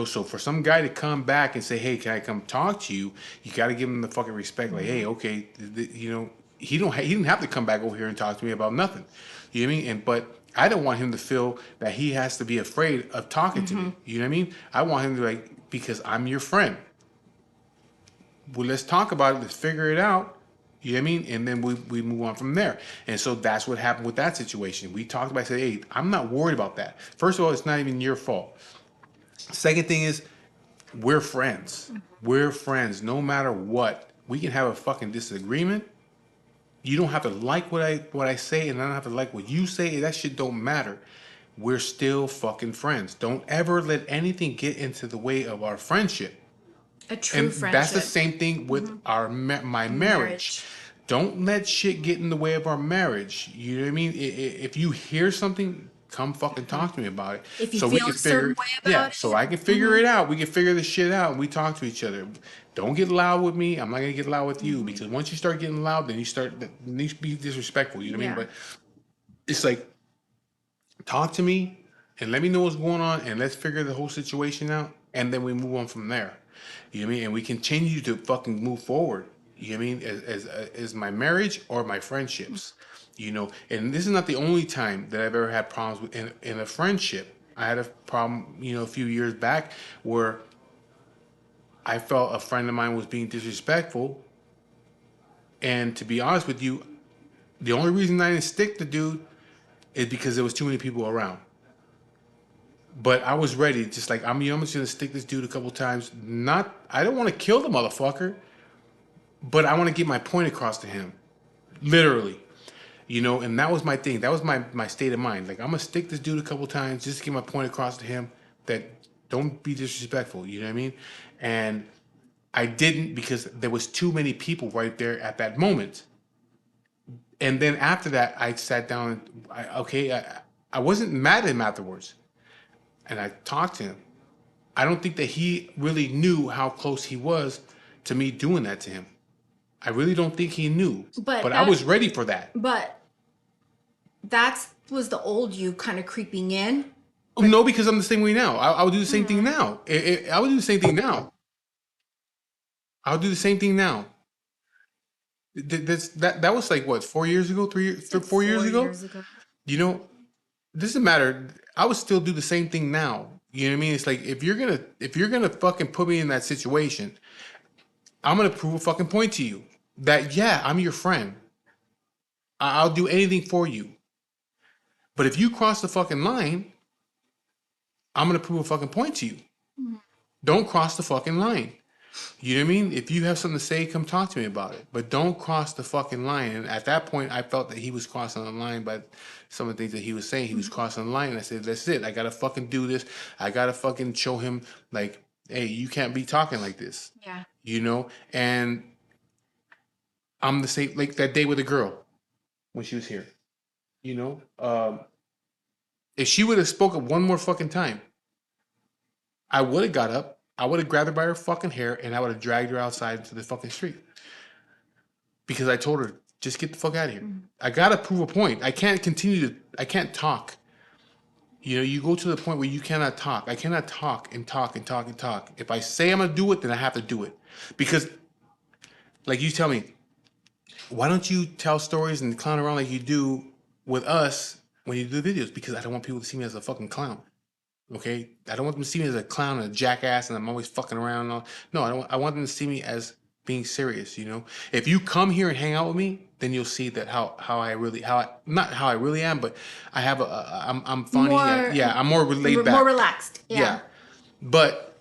So for some guy to come back and say, "Hey, can I come talk to you?" You got to give him the fucking respect. Like, "Hey, okay, he didn't have to come back over here and talk to me about nothing." You know what I mean? But I don't want him to feel that he has to be afraid of talking to me. You know what I mean? I want him to, like, because I'm your friend. Well, let's talk about it. Let's figure it out. You know what I mean? And then we move on from there. And so that's what happened with that situation. We talked about, say, "Hey, I'm not worried about that. First of all, it's not even your fault. Second thing is, we're friends. We're friends no matter what. We can have a fucking disagreement. You don't have to like what I say, and I don't have to like what you say. That shit don't matter. We're still fucking friends. Don't ever let anything get into the way of our friendship." A true And that's the friendship. same thing with my marriage. Marriage. Don't let shit get in the way of our marriage. You know what I mean? If you hear something, come fucking talk to me about it, If you so we feel can a certain figure. way Yeah, about so it, I can figure it out. We can figure this shit out, and we talk to each other. Don't get loud with me. I'm not gonna get loud with you, because once you start getting loud, then you be disrespectful. You know what I mean? yeah. But it's like, talk to me and let me know what's going on, and let's figure the whole situation out, and then we move on from there. You know what I mean? And we continue to fucking move forward. You know what I mean? As my marriage or my friendships. And this is not the only time that I've ever had problems with in a friendship. I had a problem, a few years back, where I felt a friend of mine was being disrespectful. And to be honest with you, the only reason I didn't stick the dude is because there was too many people around. But I was ready, just like, I'm just gonna stick this dude a couple times. Not, I don't want to kill the motherfucker, but I want to get my point across to him, literally. And that was my thing. That was my state of mind. Like, I'm gonna stick this dude a couple times just to get my point across to him. That don't be disrespectful. You know what I mean? And I didn't, because there was too many people right there at that moment. And then after that, I sat down. I wasn't mad at him afterwards, and I talked to him. I don't think that he really knew how close he was to me doing that to him. I really don't think he knew. But But I that was ready for that. but that was the old you kind of creeping in. No, because I'm the same way now. I would do the same thing now. I would do the same thing now. I would do the same thing now. That was like, what, 4 years ago, It's like 4 years 4 ago. years ago. You know, doesn't matter. I would still do the same thing now. You know what I mean? It's like, if you're gonna fucking put me in that situation, I'm gonna prove a fucking point to you that, yeah, I'm your friend. I'll do anything for you. But if you cross the fucking line, I'm gonna prove a fucking point to you. Don't cross the fucking line. You know what I mean? If you have something to say, come talk to me about it. But don't cross the fucking line. And at that point, I felt that he was crossing the line by some of the things that he was saying. He was crossing the line. And I said, that's it. I gotta fucking do this. I gotta fucking show him, like, hey, you can't be talking like this, Yeah. you know. And I'm the same, like that day with the girl when she was here, you know. If she would have spoken one more fucking time, I would have got up, I would have grabbed her by her fucking hair, and I would have dragged her outside into the fucking street because I told her, just get the fuck out of here. I gotta prove a point. I can't continue to. I can't talk. You know, you go to the point where you cannot talk. I cannot talk and talk and talk and talk. If I say I'm gonna do it, then I have to do it. Because, like you tell me, why don't you tell stories and clown around like you do with us when you do the videos? Because I don't want people to see me as a fucking clown. Okay? I don't want them to see me as a clown and a jackass and I'm always fucking around and all. No, I don't. I want them to see me as being serious, you know? If you come here and hang out with me, then you'll see that how I really not how I really am, but I have I'm funny. More, Yeah, I'm more laid more back. relaxed. Yeah. Yeah. But,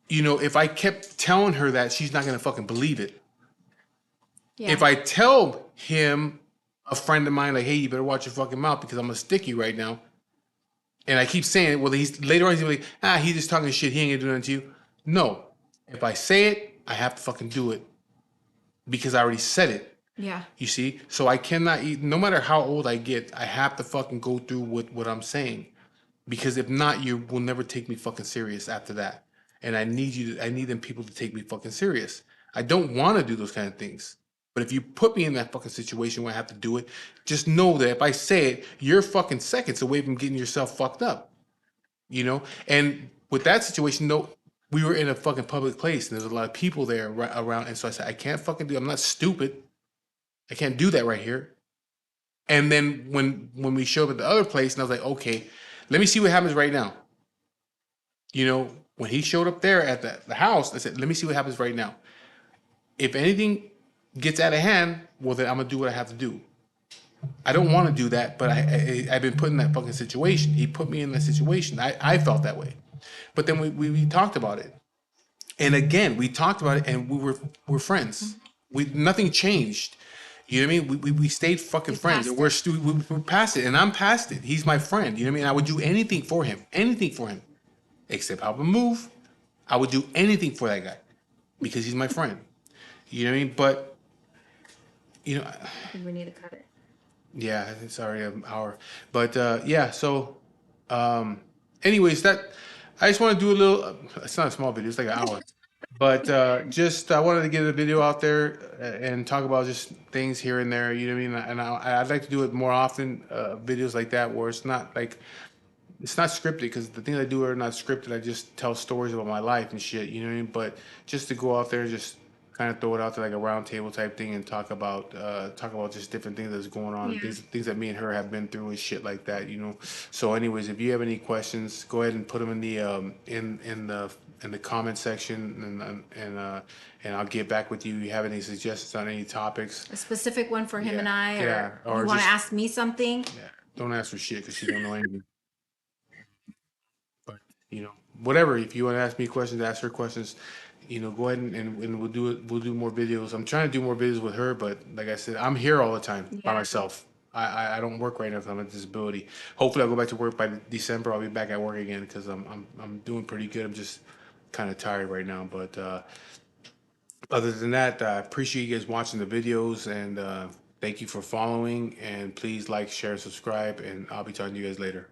you know, if I kept telling her that, she's not gonna fucking believe it. Yeah. If I tell him, a friend of mine, like, hey, you better watch your fucking mouth because I'm gonna stick you right now. And I keep saying it, well, he's later on he's gonna be like, he's just talking shit, he ain't gonna do nothing to you. No. If I say it, I have to fucking do it. Because I already said it. Yeah. You see? So I cannot eat, no matter how old I get, I have to fucking go through with what I'm saying. Because if not, you will never take me fucking serious after that. And I need them people to take me fucking serious. I don't want to do those kind of things. But if you put me in that fucking situation where I have to do it, just know that if I say it, you're fucking seconds away from getting yourself fucked up. You know? And with that situation, though, we were in a fucking public place and there's a lot of people there around. And so I said, I can't fucking I'm not stupid. I can't do that right here. And then when we showed up at the other place, and I was like, okay, let me see what happens right now. You know, when he showed up there at the house, I said, let me see what happens right now. If anything gets out of hand, well, then I'm going to do what I have to do. I don't want to do that, but I've been put in that fucking situation. He put me in that situation. I felt that way. But then we talked about it. And again, we talked about it and we're friends. Nothing changed. You know what I mean? We stayed fucking friends, and we're past it, and I'm past it. He's my friend. You know what I mean? I would do anything for him, except help him move. I would do anything for that guy because he's my friend. You know what I mean? But you know, I think we need to cut it. yeah, it's already an hour. But yeah, so anyways, that I just want to do a little. It's not a small video; it's like an hour. But just I wanted to get a video out there and talk about just things here and there. You know what I mean? And I'd like to do it more often. Videos like that where it's not like it's not scripted because the things I do are not scripted. I just tell stories about my life and shit. You know what I mean? But just to go out there and just kind of throw it out there like a round table type thing and talk about just different things that's going on, Yeah. things that me and her have been through and shit like that. You know. So, anyways, if you have any questions, go ahead and put them in the in the comment section and I'll get back with you. You have any suggestions on any topics? A specific one for him and I, Yeah. or you want to just- ask me something? Yeah. Don't ask for shit because she don't know anything. But you know, whatever. If you want to ask me questions, ask her questions. You know, go ahead and we'll do it. We'll do more videos. I'm trying to do more videos with her, but like I said, I'm here all the time by Yeah. myself. I don't work right now because I'm at disability. Hopefully, I'll go back to work by December. I'll be back at work again because I'm doing pretty good. I'm just kind of tired right now, but other than that, I appreciate you guys watching the videos and thank you for following. And please like, share, subscribe, and I'll be talking to you guys later.